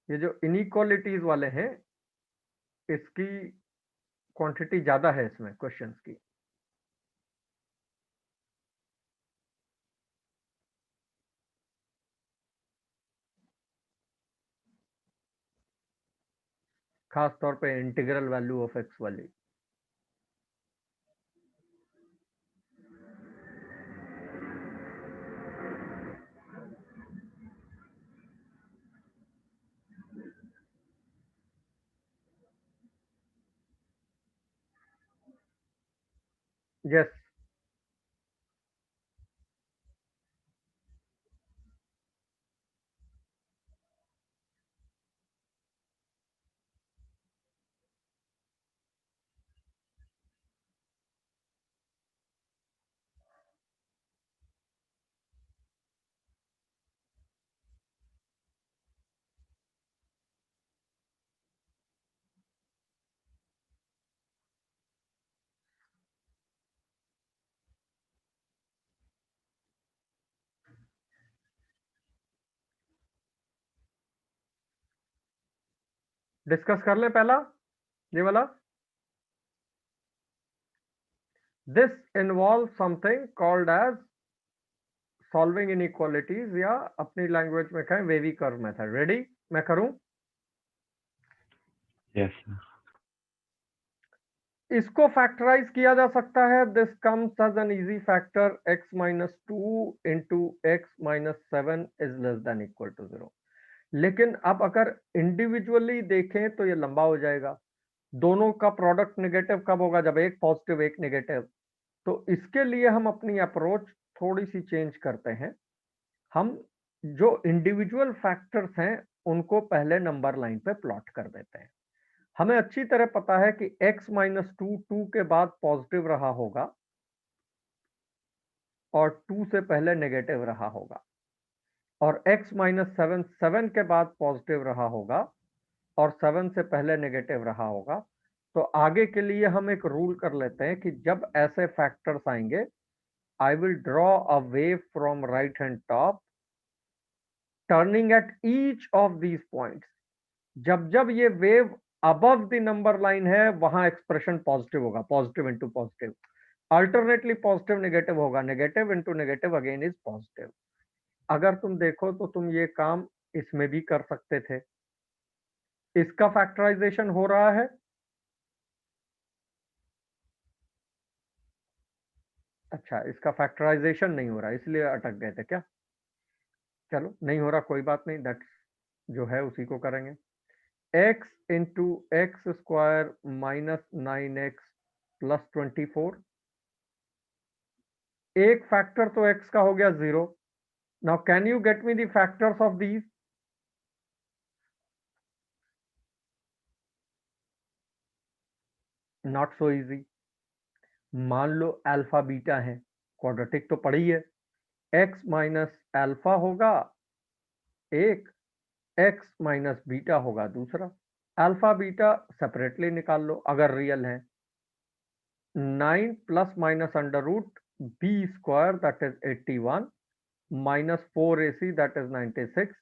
ये जो इनइक्वालिटीज वाले हैं, इसकी क्वांटिटी ज्यादा है इसमें क्वेश्चंस की। खास तौर पे इंटीग्रल वैल्यू ऑफ एक्स वाली। यस, डिस्कस कर ले पहला ये वाला। This involve something called as solving inequalities, या अपनी लैंग्वेज में कहें वेवी कर्व मेथड। रेडी? मैं करूं? Yes, sir. इसको फैक्टराइज किया जा सकता है। This comes as an easy factor x minus 2 into x minus 7 is less than equal to 0। लेकिन अब अगर इंडिविजुअली देखें तो ये लंबा हो जाएगा। दोनों का प्रोडक्ट नेगेटिव कब होगा? जब एक पॉजिटिव एक नेगेटिव। तो इसके लिए हम अपनी अप्रोच थोड़ी सी चेंज करते हैं। हम जो इंडिविजुअल फैक्टर्स हैं उनको पहले नंबर लाइन पे प्लॉट कर देते हैं। हमें अच्छी तरह पता है कि x माइनस 2 के बाद पॉजिटिव रहा होगा और 2 से पहले नेगेटिव रहा होगा, और x माइनस 7 के बाद पॉजिटिव रहा होगा और 7 से पहले नेगेटिव रहा होगा। तो आगे के लिए हम एक रूल कर लेते हैं कि जब ऐसे फैक्टर्स आएंगे, I will draw a wave from right hand top turning at each of these points. जब जब ये wave above the number line है, वहां एक्सप्रेशन पॉजिटिव होगा, positive into positive. Alternately positive negative होगा, negative into negative again is positive. अगर तुम देखो तो तुम ये काम इसमें भी कर सकते थे। इसका फैक्टराइजेशन हो रहा है। अच्छा, इसका फैक्टराइजेशन नहीं हो रहा, इसलिए अटक गए थे क्या? चलो नहीं हो रहा कोई बात नहीं, दैट जो है उसी को करेंगे। x into x square minus 9x plus 24, एक फैक्टर तो x का हो गया 0। Now can you get me the factors of these? Not so easy. मान लो अल्फा बीटा है, क्वाड्रेटिक तो पड़ी है, x माइनस अल्फा होगा एक, x माइनस बीटा होगा दूसरा। अल्फा बीटा सेपरेटली निकाल लो अगर रियल है। 9 plus minus under root b square that is 81 minus 4ac that is 96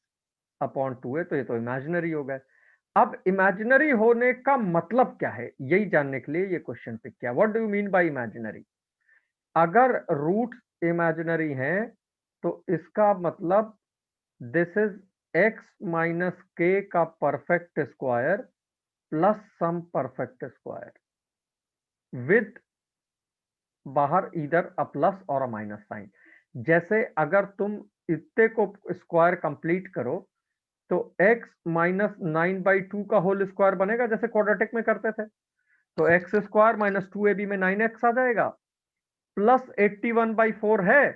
upon 2 है, तो ये तो इमेजिनरी हो गए। अब इमेजिनरी होने का मतलब क्या है, यही जानने के लिए ये क्वेश्चन पिक किया। What do you mean by imaginary? अगर रूट्स इमेजिनरी हैं तो इसका मतलब this is x minus k का perfect square plus some perfect square with बाहर इधर अ प्लस और अ माइनस साइन। जैसे अगर तुम इतने को स्क्वायर कंप्लीट करो तो x माइनस 9/2 का होल स्क्वायर बनेगा, जैसे क्वाड्रेटिक में करते थे। तो एक्स स्क्वायर माइनस 2ab में 9x आ जाएगा, प्लस 81/4 है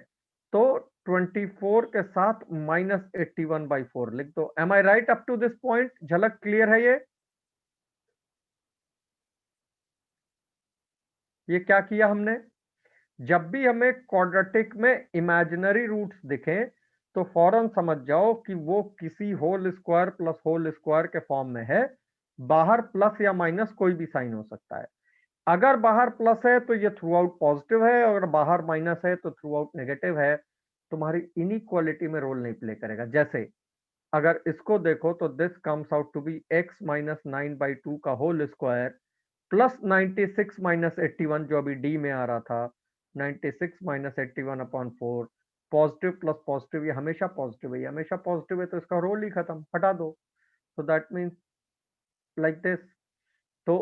तो 24 के साथ माइनस 81/4 लिख दो। Am I right up to this point? झलक क्लियर है? ये क्या किया हमने? जब भी हमें क्वाड्रेटिक में इमेजिनरी रूट्स दिखें तो फौरन समझ जाओ कि वो किसी whole square plus whole square के फॉर्म में है। बाहर प्लस या माइनस कोई भी साइन हो सकता है। अगर बाहर प्लस है तो ये थ्रू आउट पॉजिटिव है, अगर बाहर माइनस है तो थ्रू आउट नेगेटिव है। तुम्हारी इनइक्वालिटी में रोल नहीं प्ले करेगा। जैसे अगर इसको देखो तो this comes out to be x minus 9/2 का होल स्क्वायर प्लस 96 माइनस 81 जो अभी डी में आ रहा था, 96 minus 81 upon 4। Positive plus positive, ये हमेशा पॉजिटिव है, ये हमेशा पॉजिटिव है, तो इसका रोल ही खत्म, हटा दो। तो दैट मीन्स लाइक दिस। तो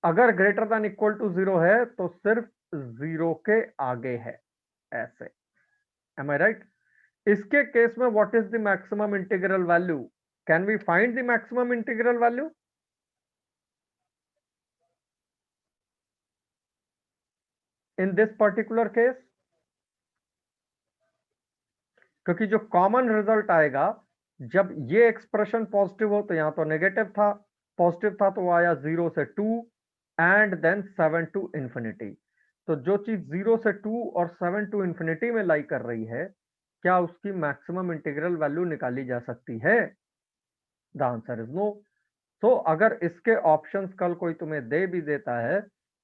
अगर ग्रेटर देन इक्वल टू 0 है तो सिर्फ 0 के आगे है, ऐसे। Am I right? इसके केस में what is the maximum integral value? Can we find the maximum integral value? In this particular case, क्योंकि जो कॉमन रिजल्ट आएगा जब ये एक्सप्रेशन पॉजिटिव हो तो यहां तो नेगेटिव था, पॉजिटिव था तो वो आया 0 से 2 एंड देन 7 टू इंफिनिटी। तो जो चीज 0 से 2 और 7 टू इंफिनिटी में लाई कर रही है, क्या उसकी मैक्सिमम इंटीग्रल वैल्यू निकाली जा सकती है? The answer is no. तो अगर इसके ऑप्शंस कल कोई तुम्हें दे भी देता है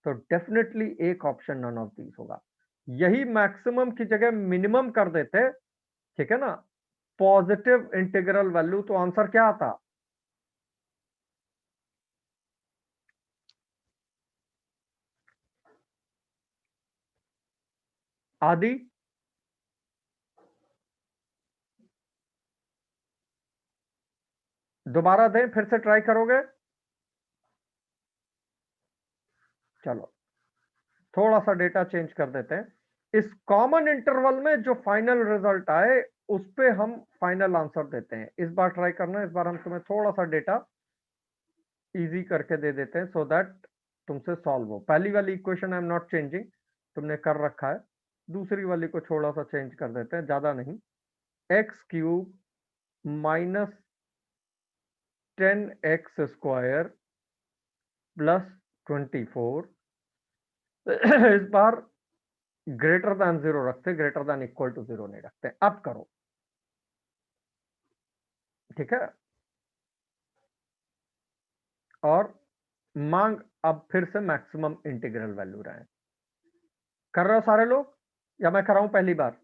तो डेफिनेटली एक ऑप्शन नन ऑफ दीज होगा। यही मैक्सिमम की जगह मिनिमम कर देते, ठीक है ना, पॉजिटिव इंटीग्रल वैल्यू, तो आंसर क्या आता? आदि? दोबारा दें, फिर से ट्राई करोगे? चलो थोड़ा सा डेटा चेंज कर देते हैं। इस कॉमन इंटरवल में जो फाइनल रिजल्ट आए उस पे हम फाइनल आंसर देते हैं। इस बार ट्राई करना, इस बार हम तुम्हें थोड़ा सा डेटा इजी करके दे देते हैं सो दैट तुमसे सॉल्व हो। पहली वाली equation I am not changing, तुमने कर रखा है। दूसरी वाली को थोड़ा सा चेंज कर देते हैं, ज्यादा नहीं। X cube minus 10x square plus 24, इस बार ग्रेटर देन 0 रखते, ग्रेटर देन इक्वल टू 0 नहीं रखते। अब करो, ठीक है। और मांग अब फिर से मैक्सिमम इंटीग्रल वैल्यू रहे। कर रहे हो सारे लोग या मैं कर रहा हूं पहली बार?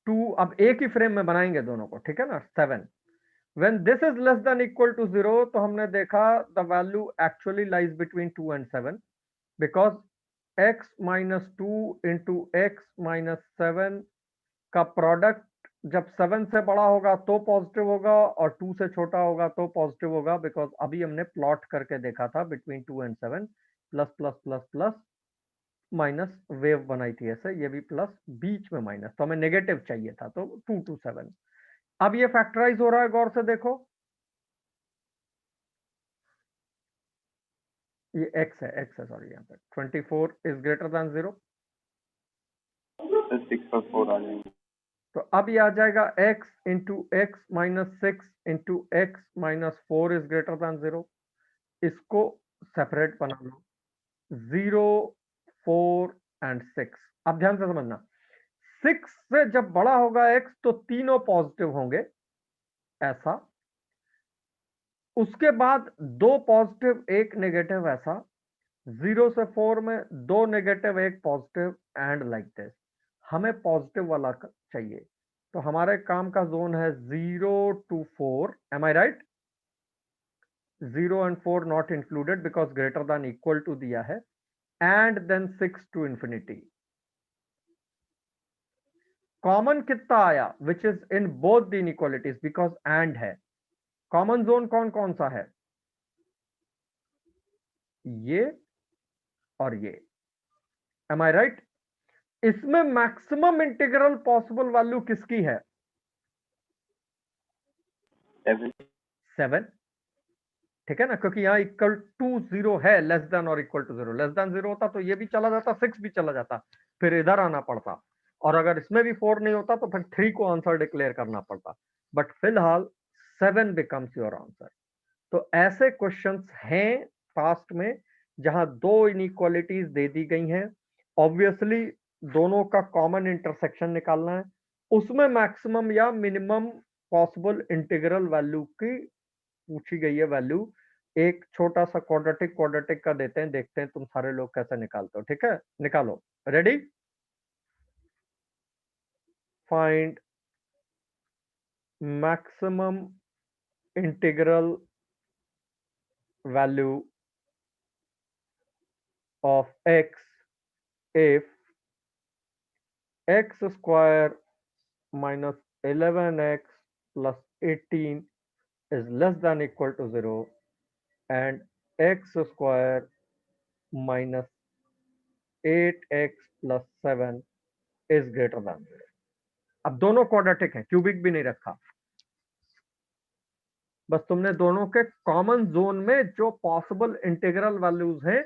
टू अब एक ही फ्रेम में बनाएंगे दोनों को, ठीक है ना। 7 when this is less than equal to 0 तो हमने देखा the value actually lies between 2 and 7 because x minus 2 into x minus 7 का प्रोडक्ट जब 7 से बड़ा होगा तो पॉजिटिव होगा और 2 से छोटा होगा तो पॉजिटिव होगा, बिकॉज अभी हमने प्लॉट करके देखा था between 2 and 7 plus plus plus plus minus wave बनाई थी ऐसे, ये भी प्लस बीच में माइनस, तो हमें नेगेटिव चाहिए था, तो 2 to 7। अब ये फैक्टराइज हो रहा है, गौर से देखो, ये x है सॉरी, यहाँ पे 24 इज ग्रेटर देन 0, तो 6 और 4 आ जाएंगे। तो अब ये आ जाएगा x into x minus 6 into x minus 4 is greater than 0। इसको सेपरेट बना लो, 0 4 एंड 6। अब ध्यान से समझना, 6 से जब बड़ा होगा x तो तीनों पॉजिटिव होंगे ऐसा, उसके बाद 2 पॉजिटिव 1 नेगेटिव ऐसा, 0 से 4 में 2 negative 1 positive and like this. हमें पॉजिटिव वाला चाहिए, तो हमारे काम का जोन है 0 to 4, am I right? 0 and 4 not included because greater than equal to दिया है, and then 6 to infinity। Common कितना आया, which is in both the inequalities, because and है। कॉमन जोन कौन कौन सा है? ये और ये, एम आई राइट? इसमें मैक्सिमम इंटीग्रल पॉसिबल वैल्यू किसकी है? 7, ठीक है ना, क्योंकि यहाँ इक्वल टू 0 है, लेस देन और इक्वल टू 0। लेस देन 0 होता तो ये भी चला जाता, 6 भी चला जाता, फिर इधर आना पड़ता, और अगर इसमें भी 4 नहीं होता तो फिर 3 को आंसर डिक्लेयर करना पड़ता, बट फिलहाल 7 बिकम्स योर आंसर। तो ऐसे क्वेश्चंस हैं पास्ट में जहां 2 इनइक्वालिटीज दे दी गई हैं, ऑब्वियसली दोनों का कॉमन इंटरसेक्शन निकालना है, उसमें मैक्सिमम या मिनिमम पॉसिबल इंटीग्रल वैल्यू की पूछी गई है वैल्यू। एक छोटा सा क्वाड्रेटिक का देते हैं, देखते हैं तुम सारे लोग कैसे निकालते हो, ठीक है? निकालो, ready? Find maximum integral value of x if x square minus 11x plus 18 is less than equal to 0 and x square minus 8x plus 7 is greater than 0। अब दोनों क्वाड्रेटिक हैं, क्यूबिक भी नहीं रखा, बस तुमने दोनों के कॉमन जोन में जो पॉसिबल इंटीग्रल वैल्यूज हैं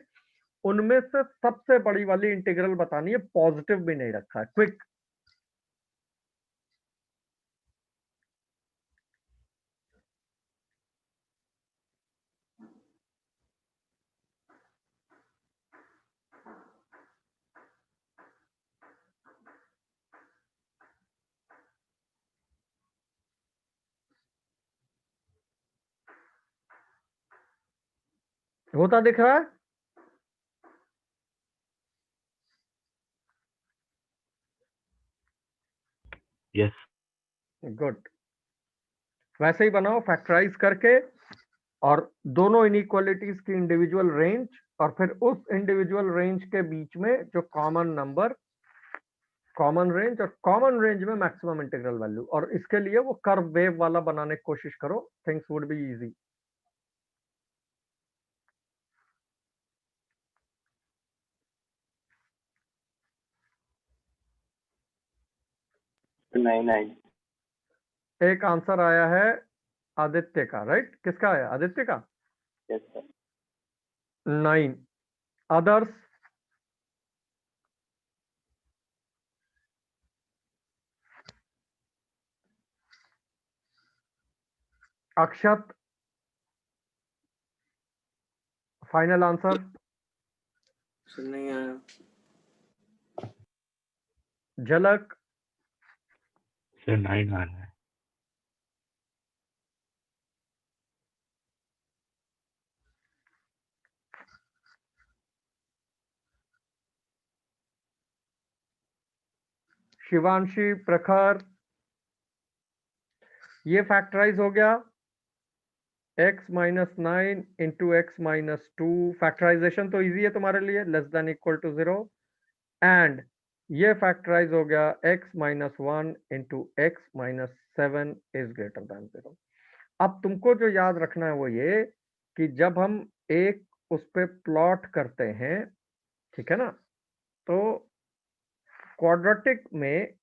उनमें से सबसे बड़ी वाली इंटीग्रल बतानी है, पॉजिटिव भी नहीं रखा है। क्विक, होता दिख रहा है? Yes. गुड, वैसे ही बनाओ फैक्टराइज करके, और दोनों इनइक्वालिटीज की इंडिविजुअल रेंज, और फिर उस इंडिविजुअल रेंज के बीच में जो कॉमन नंबर, कॉमन रेंज, और कॉमन रेंज में मैक्सिमम इंटीग्रल वैल्यू, और इसके लिए वो कर्व वेव वाला बनाने की कोशिश करो, थिंग्स वुड बी इजी। एक आंसर आया है आदित्य का, राइट? किसका आया? आदित्य का। Yes sir. 9 अदर्स? अक्षत, फाइनल आंसर? नहीं आया। झलक? Sir, 9 आ रहा है। शिवांशी, प्रखर, ये फैक्टराइज हो गया, x minus 9 into x minus 2, factorisation तो इजी है तुम्हारे लिए, less than equal to 0, and ये फैक्टराइज हो गया x minus 1 into x minus 7 is greater than 0। अब तुमको जो याद रखना है वो ये कि जब हम एक उस पे प्लॉट करते हैं, ठीक है ना, तो क्वाड्रेटिक में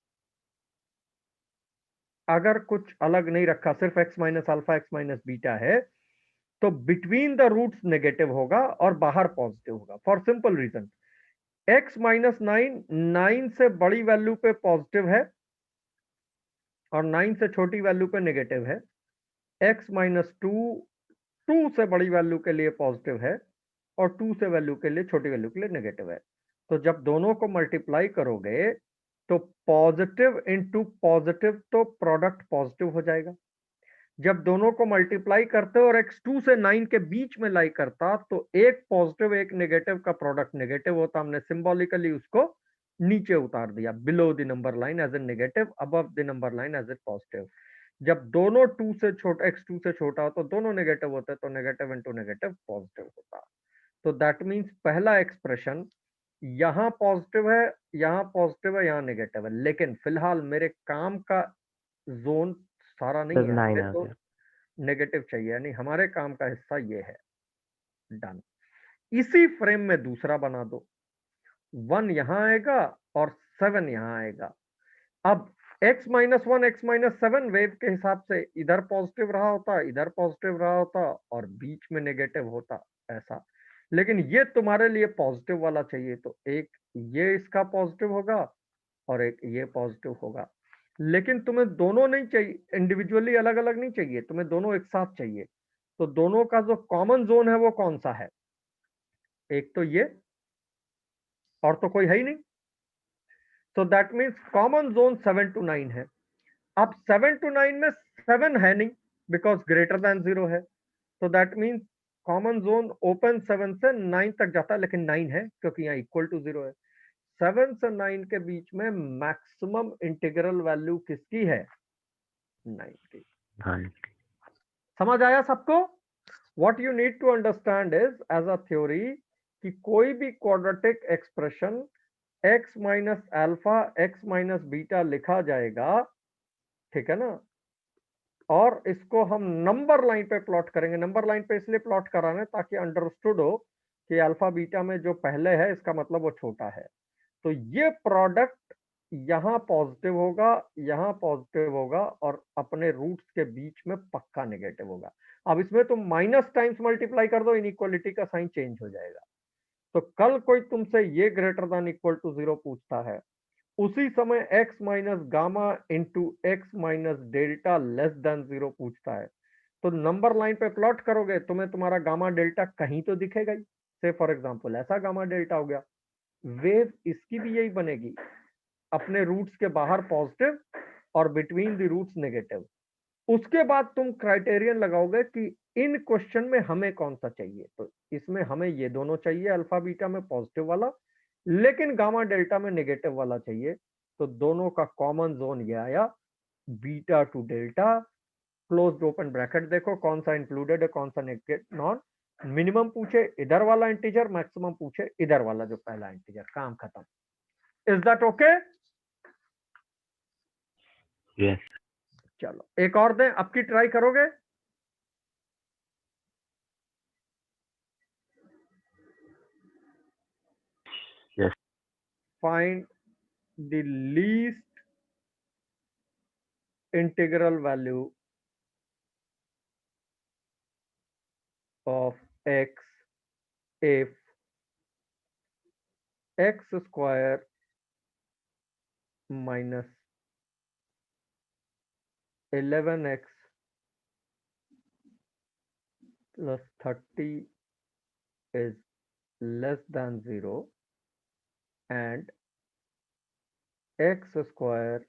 अगर कुछ अलग नहीं रखा, सिर्फ x minus alpha x minus beta है, तो बिटवीन द रूट्स नेगेटिव होगा और बाहर पॉजिटिव होगा। For simple reason, x minus 9 से बड़ी वैल्यू पे पॉजिटिव है और 9 से छोटी वैल्यू पे नेगेटिव है। x माइनस 2 से बड़ी वैल्यू के लिए पॉजिटिव है और 2 से वैल्यू के लिए, छोटी वैल्यू के लिए नेगेटिव है। तो जब दोनों को मल्टीप्लाई करोगे तो पॉजिटिव इंटू पॉजिटिव, तो प्रोडक्ट पॉजिटिव हो जाएगा। जब दोनों को मल्टीप्लाई करते हो और x 2 से 9 के बीच में लाई करता, तो एक पॉजिटिव एक नेगेटिव का प्रोडक्ट नेगेटिव होता। हमने सिंबॉलिकली उसको नीचे उतार दिया, below the number line as a negative, above the number line as a positive. जब दोनों 2 से छोटा, x 2 से छोटा हो तो दोनों नेगेटिव होते, तो नेगेटिव इंटू नेगेटिव पॉजिटिव होता। तो दैट मीन्स पहला एक्सप्रेशन यहां पॉजिटिव है, यहां पॉजिटिव है, यहां नेगेटिव है, लेकिन फिलहाल मेरे काम का जोन सारा नहीं सर है, 9 हमें आ तो गया। नेगेटिव चाहिए, यानी हमारे काम का हिस्सा ये है। डन। इसी फ्रेम में दूसरा बना दो, 1 यहां आएगा और 7 यहां आएगा। अब x minus 1 x minus 7 wave के हिसाब से इधर पॉजिटिव रहा होता, इधर पॉजिटिव रहा होता और बीच में नेगेटिव होता, ऐसा। लेकिन ये तुम्हारे लिए पॉजिटिव वाला चाहिए, तो एक ये इसका पॉजिटिव होगा और एक ये पॉजिटिव होगा। लेकिन तुम्हें दोनों नहीं चाहिए, इंडिविजुअली अलग अलग नहीं चाहिए, तुम्हें दोनों एक साथ चाहिए। तो दोनों का जो कॉमन जोन है वो कौन सा है? एक तो ये, और तो कोई है ही नहीं। तो that means common zone 7 to 9 है। अब 7 to 9 में 7 है नहीं, बिकॉज ग्रेटर देन 0 है। तो that means common zone open 7 से 9 तक जाता है, लेकिन 9 है क्योंकि यहाँ इक्वल टू 0 है। 7 से 9 के बीच में मैक्सिमम इंटीग्रल वैल्यू किसकी है? 9 की। हाँ समझ आया सबको? What you need to understand is as a theory कि कोई भी quadratic expression x minus alpha x minus beta लिखा जाएगा, ठीक है ना, और इसको हम नंबर लाइन पे प्लॉट करेंगे। नंबर लाइन पे इसलिए प्लॉट करा रहे हैं ताकि अंडरस्टूड हो कि अल्फा बीटा में जो पहले है इसका मतलब वो छोटा है। तो ये प्रोडक्ट यहाँ पॉजिटिव होगा, यहाँ पॉजिटिव होगा और अपने रूट्स के बीच में पक्का नेगेटिव होगा। अब इसमें तुम माइनस टाइम्स मल्टीप्लाई कर दो, इनइक्वालिटी का साइन चेंज हो जाएगा। तो कल कोई तुमसे ये ग्रेटर देन इक्वल टू 0 पूछता है, उसी समय x minus gamma into x minus delta less than 0 पूछता है, तो नंबर लाइन पे प्लॉट करोगे, तुम्हें तुम्हारा गामा डेल्टा कहीं तो दिखेगा ही। से फॉर एग्जांपल ऐसा गामा डेल्टा हो गया। वेव इसकी भी यही बनेगी, अपने रूट्स के बाहर पॉजिटिव और बिटवीन द रूट्स नेगेटिव। उसके बाद तुम क्राइटेरियन लगाओगे कि इन क्वेश्चन में हमें कौन सा चाहिए। तो इसमें हमें ये दोनों चाहिए, अल्फा बीटा में पॉजिटिव वाला, लेकिन गामा डेल्टा में नेगेटिव वाला चाहिए। तो दोनों का कॉमन जोन ये आया, beta two delta, closed open bracket. देखो कौन सा इंक्लूडेड है, कौन सा नॉन। मिनिमम पूछे इधर वाला इंटीजर, मैक्सिमम पूछे इधर वाला जो पहला इंटीजर, काम खत्म। Is that okay? यस चलो एक और दें, अब की ट्राई करोगे? Yes Find the least integral value of x if x square minus 11x plus 30 is less than 0 and x square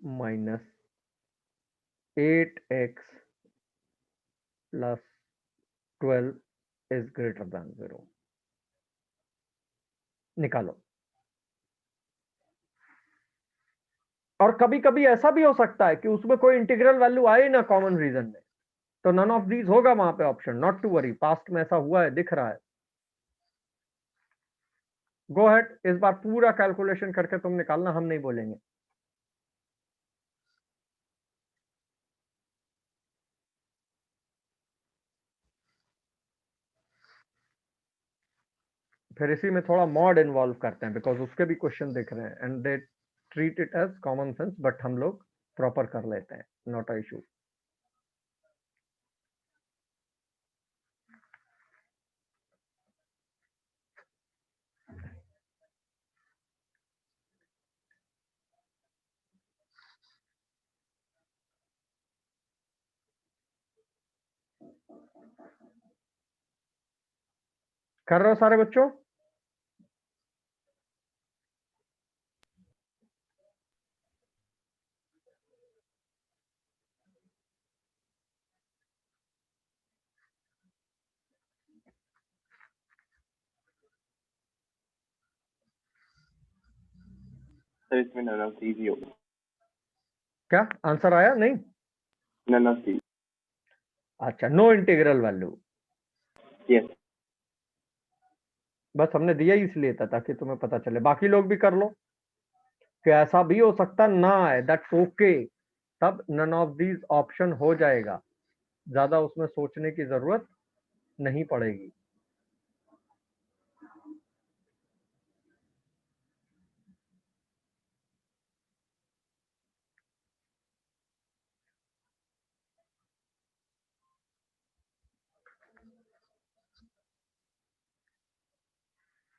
minus 8x plus 12 is greater than 0। निकालो। और कभी कभी ऐसा भी हो सकता है कि उसमें कोई इंटीग्रल वैल्यू आए ना कॉमन रीजन में, तो नन ऑफ दीज होगा वहां पे option. Not to worry, past में ऐसा हुआ है, दिख रहा है। गो अहेड, इस बार पूरा कैलकुलेशन करके तुम निकालना, हम नहीं बोलेंगे। फिर इसी में थोड़ा मॉड इन्वॉल्व करते हैं, बिकॉज उसके भी क्वेश्चन दिख रहे हैं and they treat it as common sense, but हम लोग प्रॉपर कर लेते हैं, नॉट अ इशू। कर रहे हो सारे बच्चों? सर इसमें नन ऑफ दीज ही होगा। क्या आंसर आया? नहीं, नन ऑफ दीज। अच्छा, नो इंटीग्रल वैल्यू। यस। बस हमने दिया ही इसलिए था ताकि तुम्हें पता चले, बाकी लोग भी कर लो कि ऐसा भी हो सकता ना है, दैट्स ओके, तब नन ऑफ दीज ऑप्शन हो जाएगा, ज्यादा उसमें सोचने की जरूरत नहीं पड़ेगी।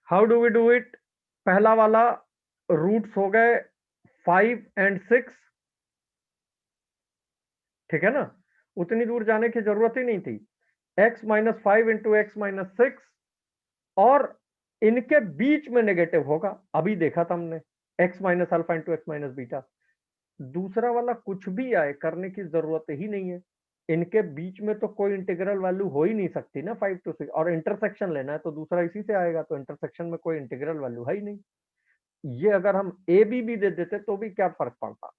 How do we do it? पहला वाला रूट्स हो गए 5 एंड 6, ठीक है ना, उतनी दूर जाने की जरूरत ही नहीं थी। x minus 5 into x minus 6, और इनके बीच में नेगेटिव होगा, अभी देखा था हमने, x minus alpha into x minus beta. दूसरा वाला कुछ भी आए करने की जरूरत ही नहीं है, इनके बीच में तो कोई इंटीग्रल वैल्यू हो ही नहीं सकती ना 5 to 6, और इंटरसेक्शन लेना है तो दूसरा इसी से आएगा, तो इंटरसेक्शन में कोई इंटीग्रल वैल्यू है ही नहीं। ये अगर हम ए बी भी दे देते तो भी क्या फर्क पड़ता?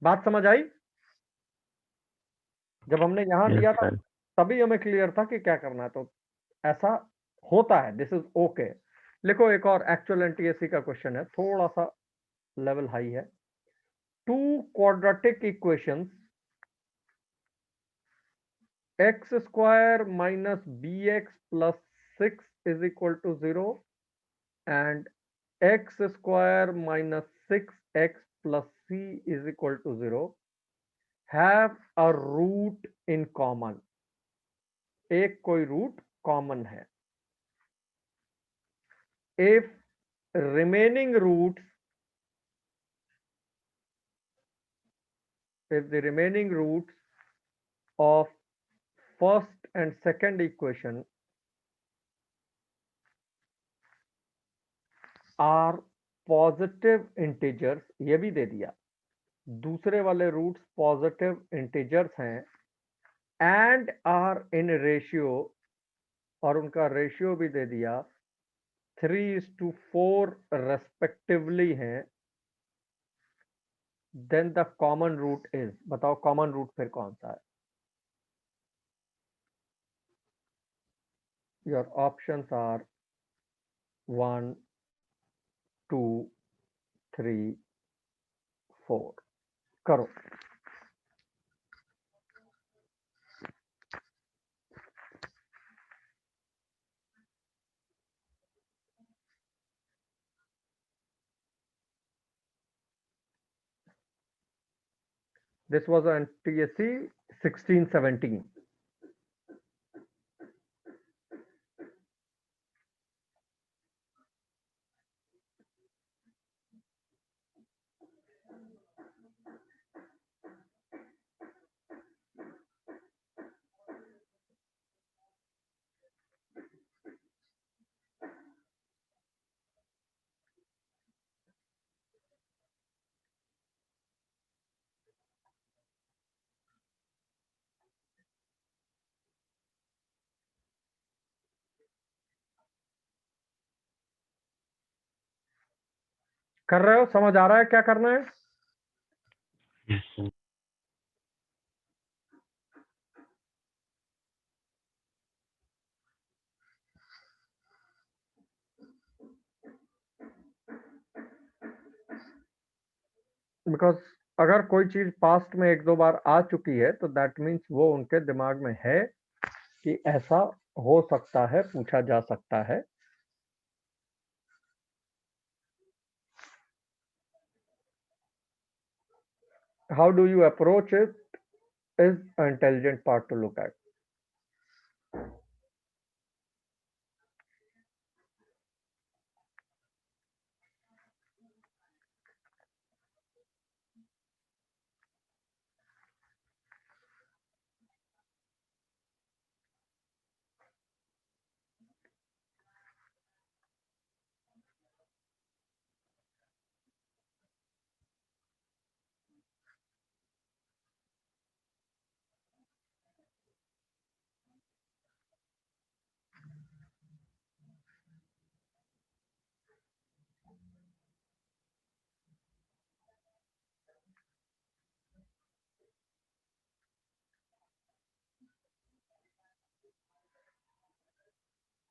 बात समझ आई? जब हमने यहां यस दिया था सर। तभी हमें क्लियर था कि क्या करना है, तो ऐसा होता है, दिस इज ओके। लिखो एक और एक्चुअल एनटीएससी का क्वेश्चन है, थोड़ा सा लेवल हाई है। Two quadratic equations x square minus b x plus 6 is equal to 0 and x square minus 6x plus c is equal to 0 have a root in common. एक कोई root common है। If remaining roots, if the remaining roots of first and second equation are positive integers, ये भी दे दिया, दूसरे वाले roots positive integers हैं, एंड आर इन रेशियो, और उनका रेशियो भी दे दिया 3:4 रेस्पेक्टिवली हैं, then the common root is, बताओ कॉमन रूट फिर कौन सा है? योर ऑप्शंस आर 1 2 3 4, करो। This was on TSC 1617. कर रहे हो? समझ आ रहा है क्या करना है? Yes sir. बिकॉज अगर कोई चीज पास्ट में एक दो बार आ चुकी है तो दैट मीन्स वो उनके दिमाग में है कि ऐसा हो सकता है, पूछा जा सकता है। How do you approach it is intelligent part two look at.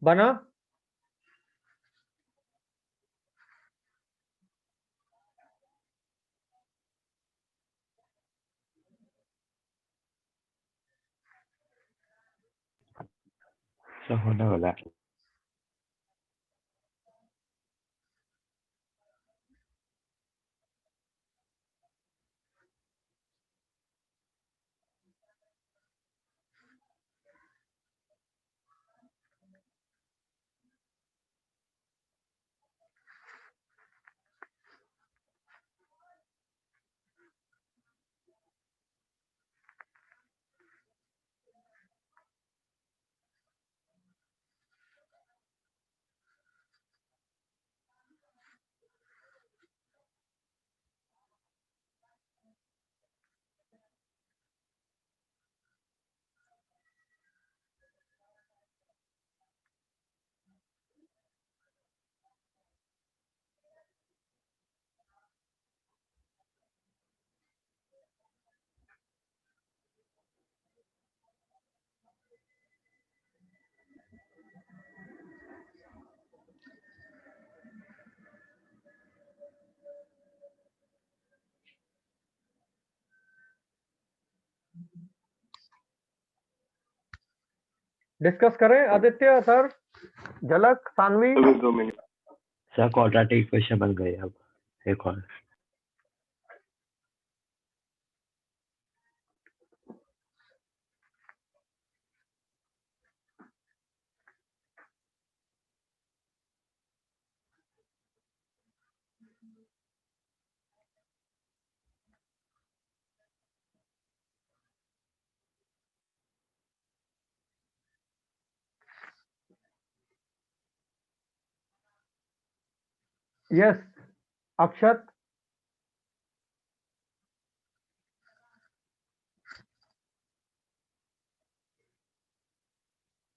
बना? सर होने वाला है। डिस्कस करें आदित्य सर, झलक, सानवी। अभी 2 मिनट। सर क्वाड्रेटिक इक्वेशन बन गई अब एक और। यस अक्षत।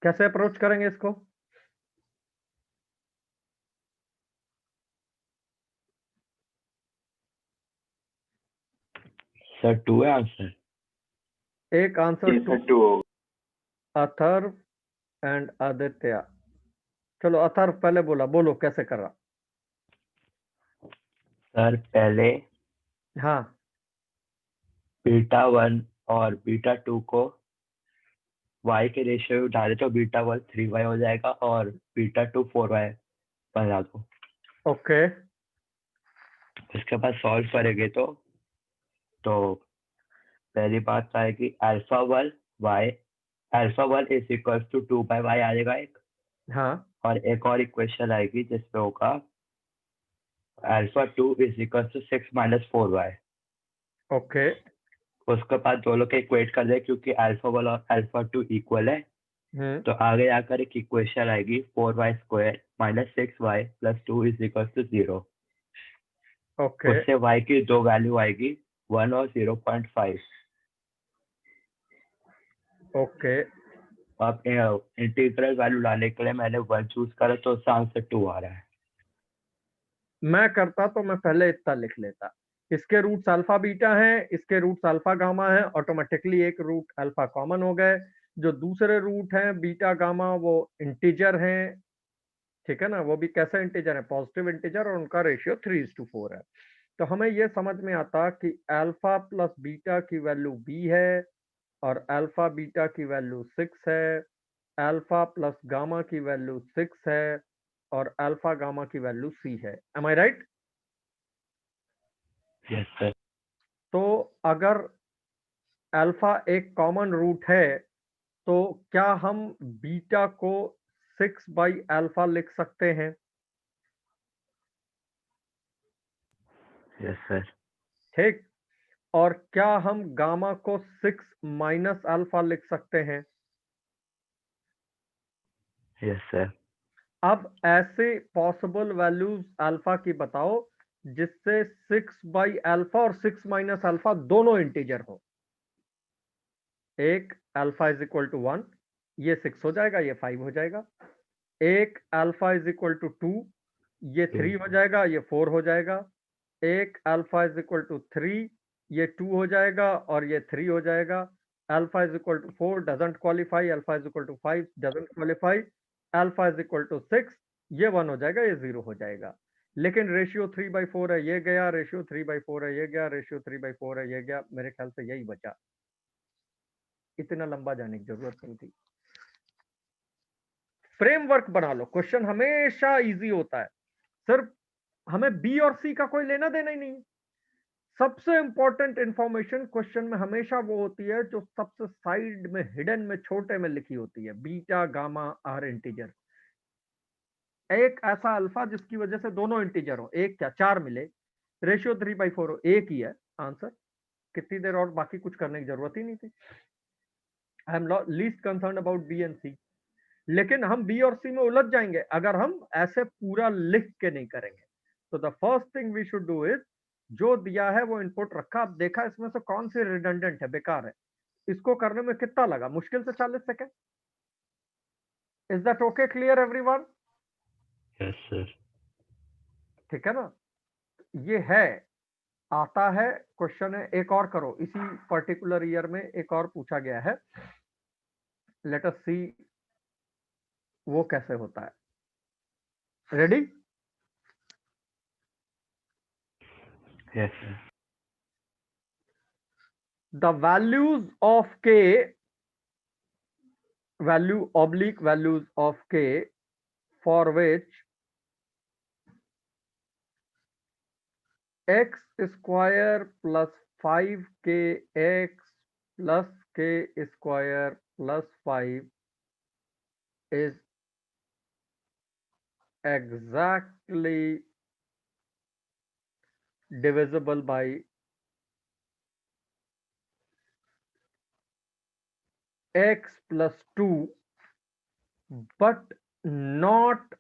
कैसे अप्रोच करेंगे इसको? सर 2 है आंसर। एक आंसर ये टू सर 2 होगा। अथर्व एंड आदित्य। चलो अथर्व पहले बोला, बोलो कैसे कर रहा। सर पहले हाँ बीटा 1 और बीटा 2 को y के रेशियो में डाले तो बीटा 1 3y हो जाएगा और बीटा 2 4y बना दो। ओके। इसके बाद सॉल्व करेंगे तो पहली बात आएगी alpha 1 is equal to 2/y आ जाएगा एक। हाँ और एक और इक्वेशन आएगी जिसमें होगा alpha 2 is equal to 6 - 4y। Okay. उसके बाद दोनों के इक्वेट कर दे क्योंकि अल्फा 1 और अल्फा 2 इक्वल है। तो आगे आकर एक इक्वेशन आएगी 4y² - 6y + 2 is equal to 0। Okay. उससे y की दो वैल्यू आएगी 1 और 0.5। ओके। अब इंटीग्रल वैल्यू लाने के लिए मैंने 1 चूज करा तो उसका आंसर 2 आ रहा है। मैं करता तो मैं पहले इतना लिख लेता, इसके रूट्स अल्फा बीटा हैं, इसके रूट्स अल्फा गामा हैं, ऑटोमेटिकली एक रूट अल्फा कॉमन हो गए। जो दूसरे रूट हैं बीटा गामा वो इंटीजर हैं, ठीक है ना। वो भी कैसा इंटीजर है? पॉजिटिव इंटीजर, और उनका रेशियो 3:4 है। तो हमें ये समझ में आता कि अल्फा प्लस बीटा की वैल्यू बी है और अल्फा बीटा की वैल्यू 6 है, अल्फा प्लस गामा की वैल्यू 6 है और अल्फा गामा की वैल्यू सी है। M I right? Yes sir. तो अगर अल्फा एक कॉमन रूट है तो क्या हम बीटा को 6 बाई अल्फा लिख सकते हैं? Yes sir. ठीक। और क्या हम गामा को 6 माइनस अल्फा लिख सकते हैं? Yes sir. अब ऐसे पॉसिबल वैल्यूज अल्फा की बताओ जिससे 6 बाई अल्फा और 6 माइनस अल्फा दोनों इंटीजर हो। एक अल्फा इज इक्वल टू 1, ये 6 हो जाएगा, ये 5 हो जाएगा। एक अल्फा इज इक्वल टू 2, ये 3 हो जाएगा, ये 4 हो जाएगा। एक अल्फा इज इक्वल टू 3, ये 2 हो जाएगा और ये 3 हो जाएगा। Alpha is equal to 4 doesn't qualify, alpha is equal to 5 doesn't qualify, alpha is equal to 6, ये 1 हो जाएगा, ये 0 हो जाएगा। लेकिन रेशियो 3/4 है, ये गया, रेशियो 3/4 है, ये गया, रेशियो 3/4 है, ये गया। मेरे ख्याल से यही बचा, इतना लंबा जाने की जरूरत नहीं थी। फ्रेमवर्क बना लो, क्वेश्चन हमेशा इजी होता है। सिर्फ हमें बी और सी का कोई लेना देना ही नहीं है। सबसे इंपॉर्टेंट इंफॉर्मेशन क्वेश्चन में हमेशा वो होती है जो सबसे साइड में हिडन में छोटे में लिखी होती है। बीटा गामा आर इंटीजर, एक ऐसा अल्फा जिसकी वजह से दोनों इंटीजर हो, एक क्या 4 मिले, रेशियो 3/4 हो, एक ही है आंसर। कितनी देर और बाकी कुछ करने की जरूरत ही नहीं थी। I am least concern about B and C. लेकिन हम बी और सी में उलझ जाएंगे अगर हम ऐसे पूरा लिख के नहीं करेंगे। तो the first thing we should do is, जो दिया है वो इनपुट रखा, अब देखा इसमें से कौन सी रिडंडेंट है, बेकार है। इसको करने में कितना लगा? मुश्किल से 40 second. Is that okay? Clear everyone? Yes sir. ठीक है ना? ये है, आता है क्वेश्चन है। एक और करो, इसी पर्टिकुलर ईयर में एक और पूछा गया है। लेट अस सी वो कैसे होता है। Ready? Yes sir. The values of k, value oblique values of k for which x square plus 5kx plus k square plus 5 is exactly divisible by x plus 2 but not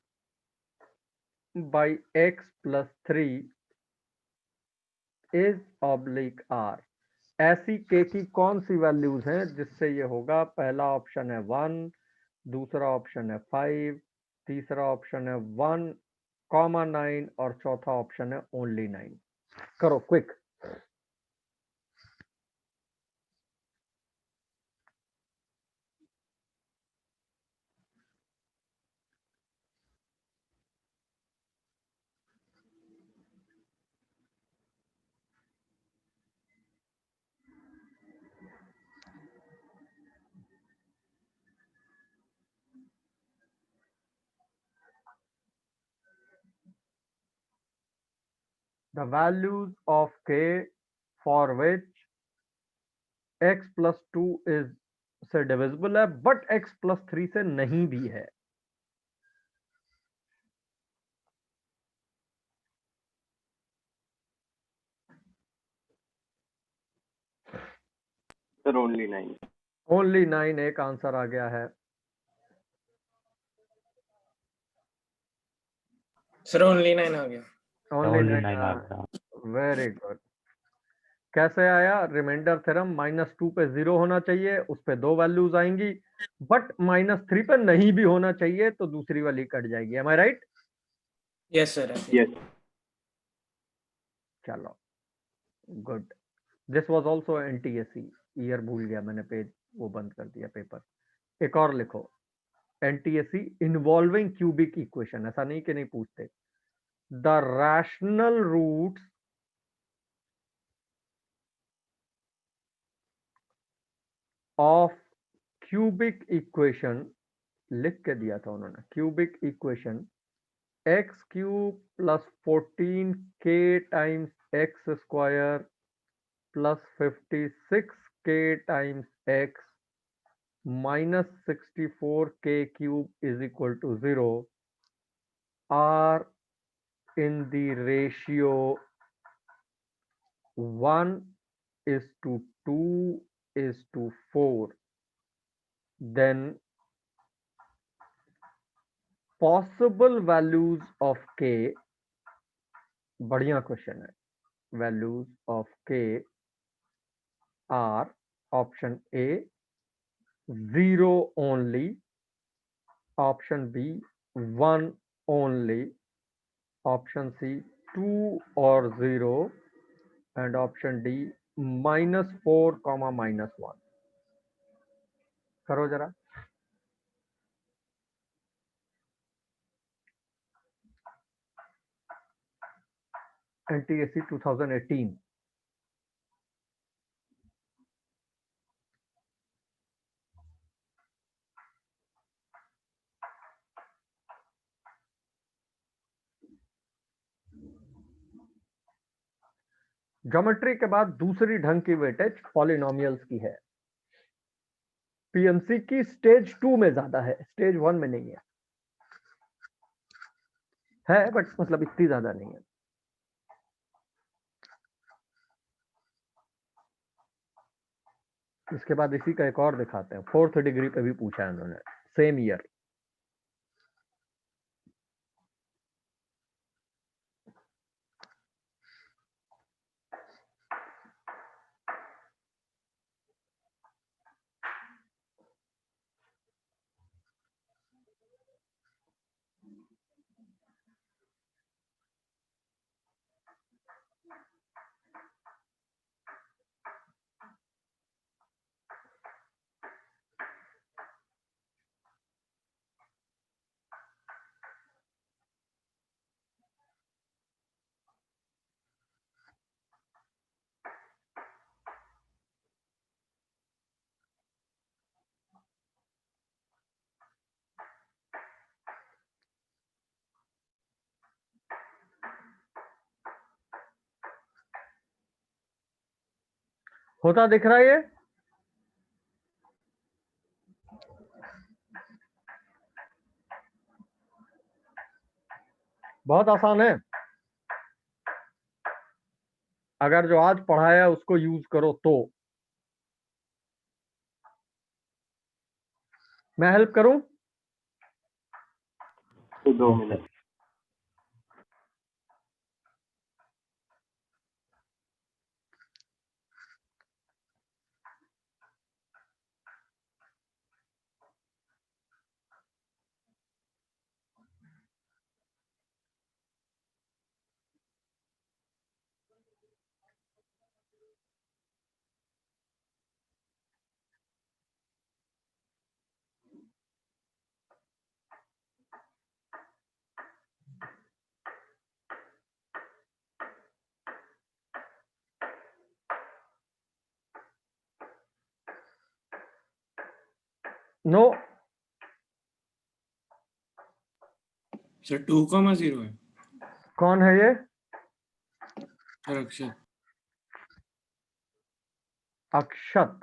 by x plus 3 is oblique r। ऐसी k की कौन सी values हैं जिससे ये होगा? पहला option है 1, दूसरा ऑप्शन है 5, तीसरा ऑप्शन है 1,9 और चौथा ऑप्शन है ओनली 9। करो quick. The values of k for which x plus 2 is से डिविजिबल है बट x plus 3 से नहीं भी है। Sir only 9। ओनली 9 एक आंसर आ गया है। सर ओनली 9 आ गया। Only Only 9 9। आ गया। Very good. कैसे आया? रिमाइंडर थ्योरम, -2 पे 0 होना चाहिए, उस पे 2 वैल्यूज आएंगी, बट -3 पे नहीं भी होना चाहिए तो दूसरी वाली कट जाएगी। M I right? Yes sir. Yes. चलो good. This was also NTSC. Year भूल गया मैंने, पेज वो बंद कर दिया पेपर। एक और लिखो, एनटीएससी इन्वॉल्विंग क्यूबिक इक्वेशन। ऐसा नहीं कि नहीं पूछते। The rational roots of cubic equation, लिख के दिया था उन्होंने, cubic equation x cube plus 14k times x square plus 56k times x minus 64k cube is equal to 0 are in the ratio 1 is to 2 is to 4, then possible values of k, बढ़िया question है, values of k are option A 0 only, option B 1 only, option C 2 or 0, and option D -4, -1. करो जरा। NTSC 2018। Geometry के बाद दूसरी ढंग की weightage polynomials की है। पीएमसी की स्टेज 2 में ज्यादा है, स्टेज 1 में नहीं है बट मतलब इतनी ज्यादा नहीं है। इसके बाद इसी का एक और दिखाते हैं, 4th डिग्री पे भी पूछा है उन्होंने, सेम ईयर। होता दिख रहा है ये? बहुत आसान है, अगर जो आज पढ़ाया उसको यूज करो तो। मैं हेल्प करूं? 2 मिनट। नो। सर 2,0 है। कौन है ये? सर अक्षत। अक्षत,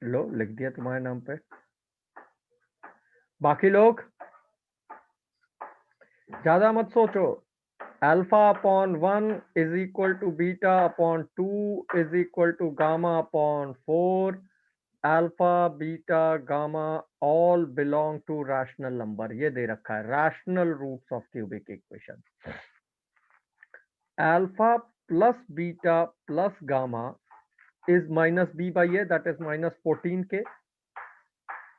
लो लिख दिया तुम्हारे नाम पे। बाकी लोग ज्यादा मत सोचो। Alpha upon 1 is equal to beta upon 2 is equal to gamma upon 4। Alpha beta gamma all belong to rational number, ये दे रखा है, rational roots of cubic equation. Alpha plus beta plus gamma is minus b by a, that is minus 14k.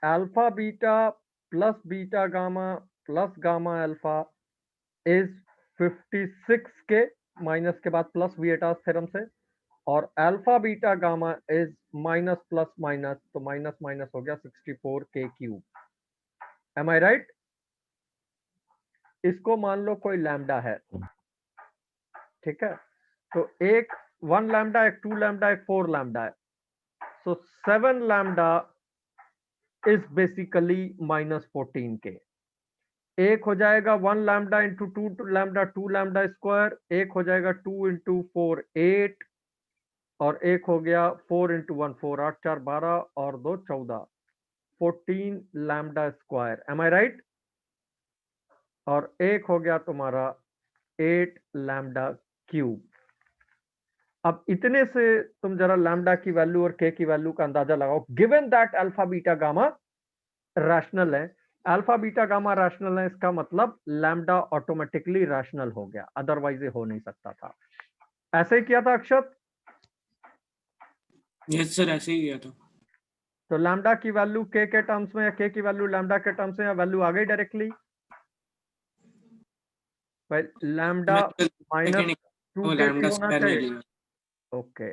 Alpha beta plus beta gamma plus gamma alpha is 56k, minus के बाद plus विएटास theorem से, और alpha beta gamma is minus plus minus, तो minus minus हो गया 64k cube. M I right? इसको मान लो कोई लैम्डा है, ठीक है, तो एक 1 लैम्डा, एक 2 लैम्डा, एक 4 लैम्डा है। So 7 lambda is basically minus 14k. एक हो जाएगा 1 lambda into 2 lambda 2 lambda square, एक हो जाएगा 2 into 4 8, और एक हो गया 4 into 1 4 8 4 12 और 2 14 14 lambda square. M I right? और एक हो गया तुम्हारा 8 lambda क्यूब. अब इतने से तुम जरा लैम्डा की वैल्यू और के की वैल्यू का अंदाजा लगाओ. Given that alpha beta gamma rational है, अल्फा बीटा गामा रैशनल है, इसका मतलब लैम्डा ऑटोमेटिकली रैशनल हो गया, अदरवाइज ये हो नहीं सकता था. ऐसे ही किया था अक्षत? यस सर, ऐसे ही किया था. तो लैम्डा की वैल्यू के टर्म्स में या के की वैल्यू लैम्डा के टर्म्स में, या वैल्यू आ गई डायरेक्टली? लैम्डा माइनस 2k क्यों होना चाहिए? ओके,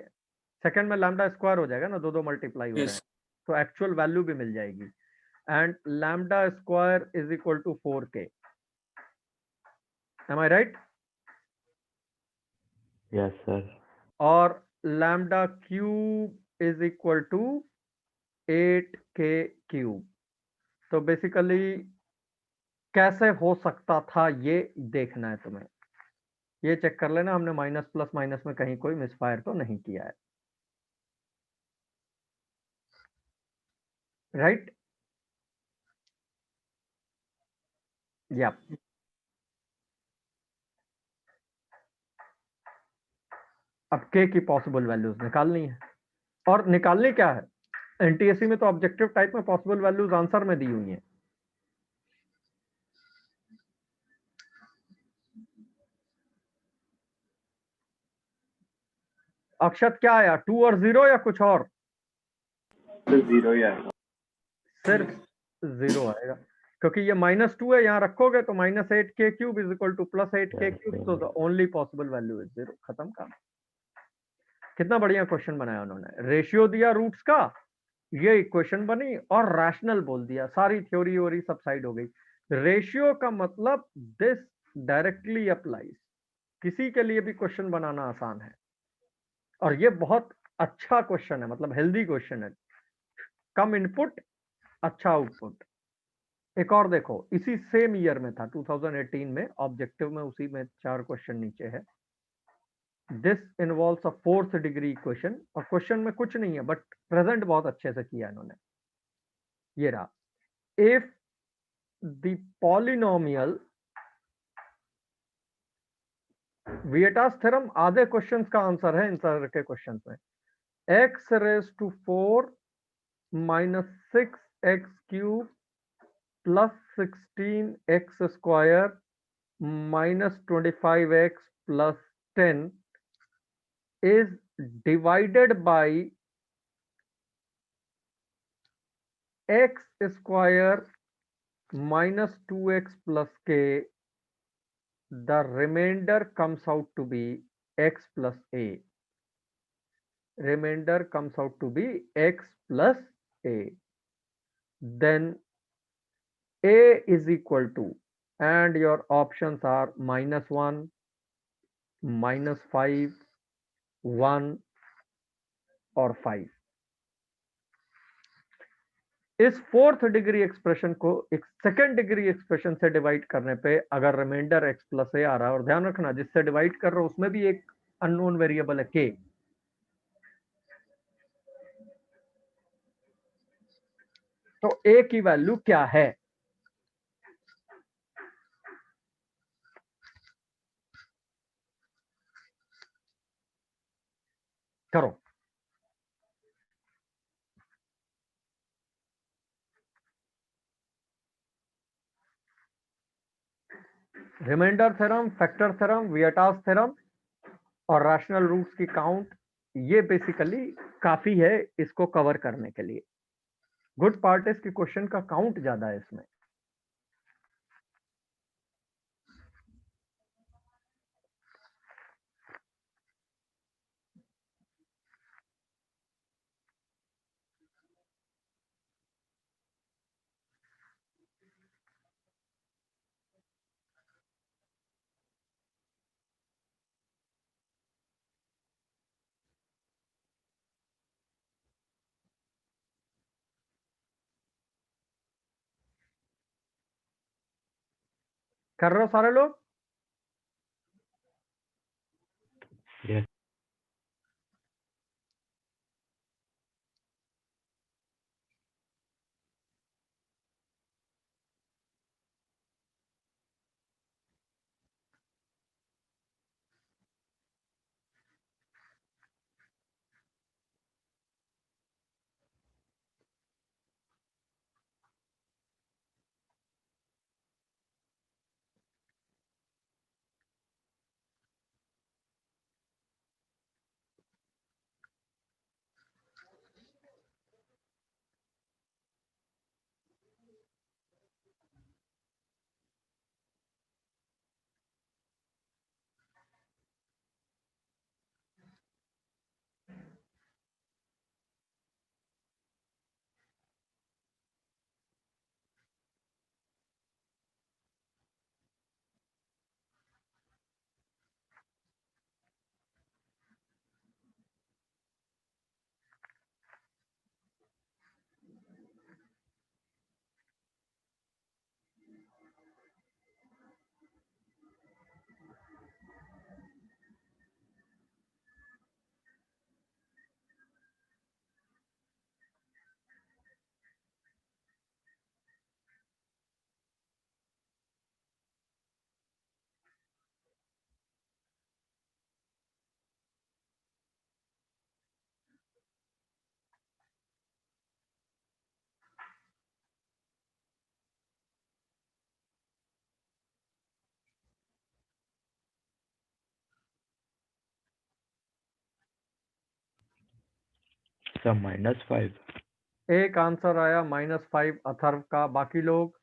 सेकंड में लैम्डा स्क्वायर हो जाएगा ना, दो मल्टीप्लाई हो रहे हैं, तो एक्चुअल वैल्यू भी मिल जाएगी. And lambda square is equal to 4k. Am I right? Yes sir. और lambda cube is equal to 8k cube. तो बेसिकली कैसे हो सकता था ये देखना है तुम्हें. ये चेक कर लेना हमने माइनस प्लस माइनस में कहीं कोई मिसफायर तो नहीं किया है. राइट? या अब के की पॉसिबल वैल्यूज निकालनी है. और निकालनी क्या है? एनटीएससी में तो ऑब्जेक्टिव टाइप में पॉसिबल वैल्यूज आंसर में दी हुई हैं. अक्षत क्या आया, 2 और 0 या कुछ और? तो 0 ही आएगा. सिर्फ 0 आएगा, क्योंकि ये -2 है, यहाँ रखोगे तो -8k cube is equal to +8k cube. तो the only possible value is 0. खत्म काम. कितना बढ़िया क्वेश्चन बनाया उन्होंने. रेशियो दिया रूट्स का, ये इक्वेशन बनी, और रैशनल बोल दिया. सारी थ्योरी वोरी सब साइड हो गई. रेशियो का मतलब दिस डायरेक्टली अप्लाइज. किसी के लिए भी क्वेश्चन बनाना आसान है, और ये बहुत अच्छा क्वेश्चन है, मतलब हेल्दी क्वेश्चन है. कम इनपुट, अच्छा आउटपुट. एक और देखो, इसी सेम ईयर में था 2018 में, ऑब्जेक्टिव में उसी में 4 क्वेश्चन नीचे है. This involves a 4th degree equation, और क्वेश्चन में कुछ नहीं है बट प्रेजेंट बहुत अच्छे से किया इन्होंने. ये रहा. इफ द पॉलिनोमियल, विएटास थ्योरम आधे क्वेश्चंस का आंसर है इन तरह के क्वेश्चंस में. x raised to 4 minus 6x cube plus 16x square minus 25x plus 10 is divided by x square minus 2x plus k. The remainder comes out to be x plus a. Remainder comes out to be x plus a. Then a is equal to, and your options are -1, -5, 1 और 5. इस 4th degree expression को एक 2nd degree expression से divide करने पे अगर reminder x plus ए आ रहा है, और ध्यान रखना जिससे डिवाइड कर रहे हो उसमें भी एक अननोन वेरिएबल है k. तो a की वैल्यू क्या है? करो. Remainder theorem, factor theorem, Vieta's theorem और रैशनल रूट्स की काउंट, ये बेसिकली काफी है इसको कवर करने के लिए. गुड पार्ट इज कि क्वेश्चन का काउंट ज्यादा है इसमें. कर रहे हो सारे लोग? Yes. So -5. एक आंसर आया -5 अथर्व का, बाकी लोग?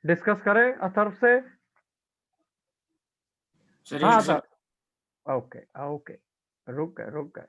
डिस्कस करें अथर्व से? सर हाँ एक अथर्व, ओके ओके, रुक गए।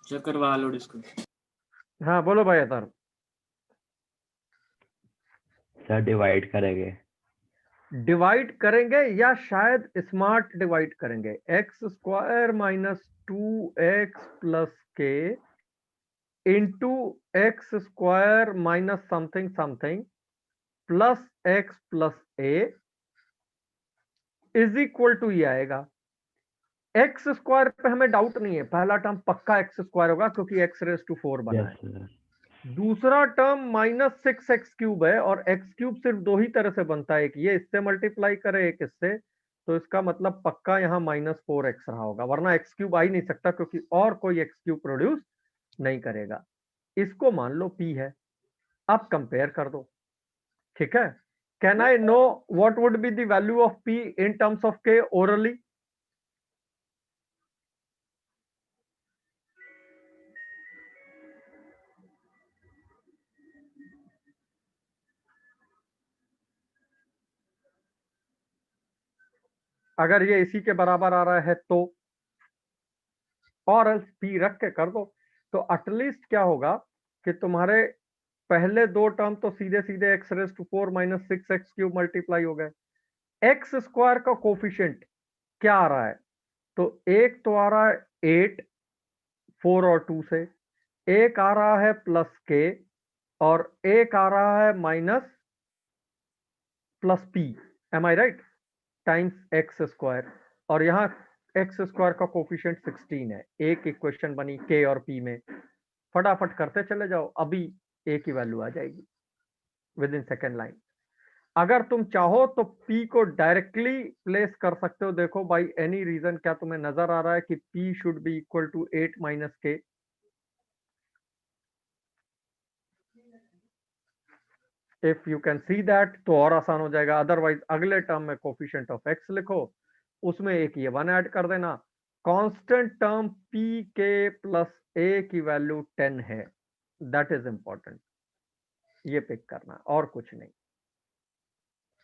सर करवा लो डिस्कस। हाँ बोलो भाई अथर्व। सर डिवाइड करेंगे। डिवाइड करेंगे या शायद स्मार्ट डिवाइड करेंगे? x² - 2x + k into x² - something something plus x + a is equal to ये आएगा। x² पे हमें डाउट नहीं है, पहला टर्म पक्का x² होगा क्योंकि x⁴ बना Yes, है। sir. दूसरा टर्म -6x³ है और x³ सिर्फ दो ही तरह से बनता है, एक ये इससे मल्टीप्लाई करे, एक इससे, तो इसका मतलब पक्का यहाँ -4x रहा होगा, वरना x³ आ ही नहीं सकता क्योंकि और कोई x³ प्रोड्यूस नहीं करेगा। इसको मान लो p है, अब कंपेयर कर दो, ठीक है? Can I know what would be the value of p in terms of k orally? अगर ये इसी के बराबर आ रहा है तो, और एल्स p रख के कर दो। तो एटलीस्ट क्या होगा कि तुम्हारे पहले दो टर्म तो सीधे सीधे x raise to 4 minus 6x cube multiply हो गए। एक्स स्क्वायर का कोफिशिएंट क्या आ रहा है? तो एक तो आ रहा है 8 4 और 2 से, एक आ रहा है प्लस k और एक आ रहा है minus plus p, M I right, times x square. और यहाँ एक्स स्क्वायर का कोफिशिएंट 16 है। एक इक्वेशन बनी k और p में। फटाफट करते चले जाओ, अभी a की वैल्यू आ जाएगी विद इन सेकेंड लाइन। अगर तुम चाहो तो p को डायरेक्टली प्लेस कर सकते हो। देखो बाई एनी रीजन क्या तुम्हें नजर आ रहा है कि p should be equal to 8 minus k? If you can see that तो और आसान हो जाएगा। अदरवाइज अगले टर्म में कोफिशिएंट ऑफ x लिखो, उसमें एक ये 1 ऐड कर देना। Constant term p k plus a की वैल्यू 10 है, दैट इज इंपॉर्टेंट। ये पिक करना और कुछ नहीं।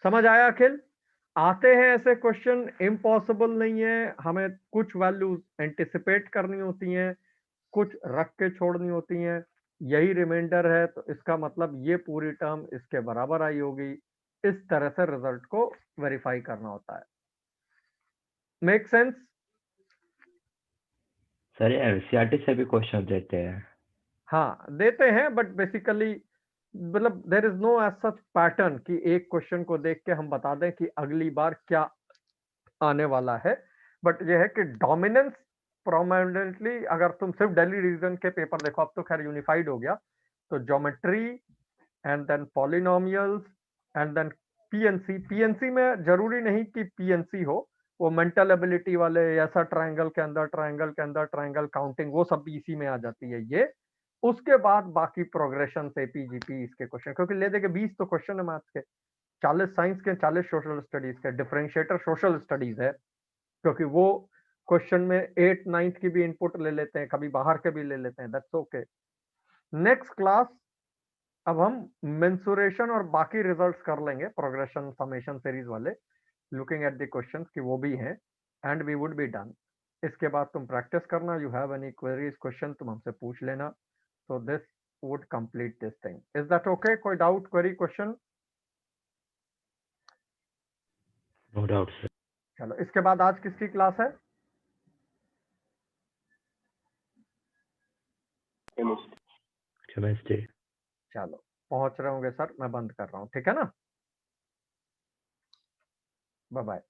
समझ आया अखिल? आते हैं ऐसे क्वेश्चन, इम्पॉसिबल नहीं है। हमें कुछ वैल्यूज एंटिसिपेट करनी होती हैं, कुछ रख के छोड़नी होती हैं। यही रिमाइंडर है, तो इसका मतलब ये पूरी टर्म इसके बराबर आई होगी। इस तरह से रिजल्ट को वेरीफाई करना होता है। Make sense? सर ये एनसीईआरटी से भी क्वेश्चन देते हैं। हाँ देते हैं, बट बेसिकली मतलब there is no as such pattern कि एक क्वेश्चन को देख के हम बता दें कि अगली बार क्या आने वाला है। बट ये है कि डोमिनेंस प्रोमिनेंटली, अगर तुम सिर्फ दिल्ली रीजन के पेपर देखो, अब तो खैर यूनिफाइड हो गया, तो geometry and then polynomials and then PNC. PNC में जरूरी नहीं कि पीएनसी हो, वो मेंटल एबिलिटी वाले, ऐसा ट्रायंगल के अंदर ट्रायंगल के अंदर ट्रायंगल काउंटिंग, वो सब भी इसी में आ जाती है ये। उसके बाद बाकी प्रोग्रेशन से पीजीपी इसके क्वेश्चन, क्योंकि ले देके 20 तो क्वेश्चन है मैथ्स के, 40 साइंस के, 40 सोशल स्टडीज के। डिफरेंशिएटर सोशल स्टडीज है, क्योंकि वो क्वेश्चन में 8 9th की भी इनपुट ले लेते हैं, कभी बाहर के भी ले लेते हैं, दैट्स ओके। नेक्स्ट क्लास अब हम मेंसुरेशन और बाकी रिजल्ट्स कर लेंगे, प्रोग्रेशन समेशन सीरीज वाले, लुकिंग एट द क्वेश्चंस कि वो भी हैं, and we would be done. इसके बाद तुम प्रैक्टिस करना, you have any queries question तुम हमसे पूछ लेना। So this would complete this thing. Is that okay? कोई doubt, query, question? No doubt sir. चलो, इसके बाद आज किसकी क्लास है? केमिस्ट्री। चलो पहुंच रहे होंगे सर, मैं बंद कर रहा हूं, ठीक है ना? Bye bye.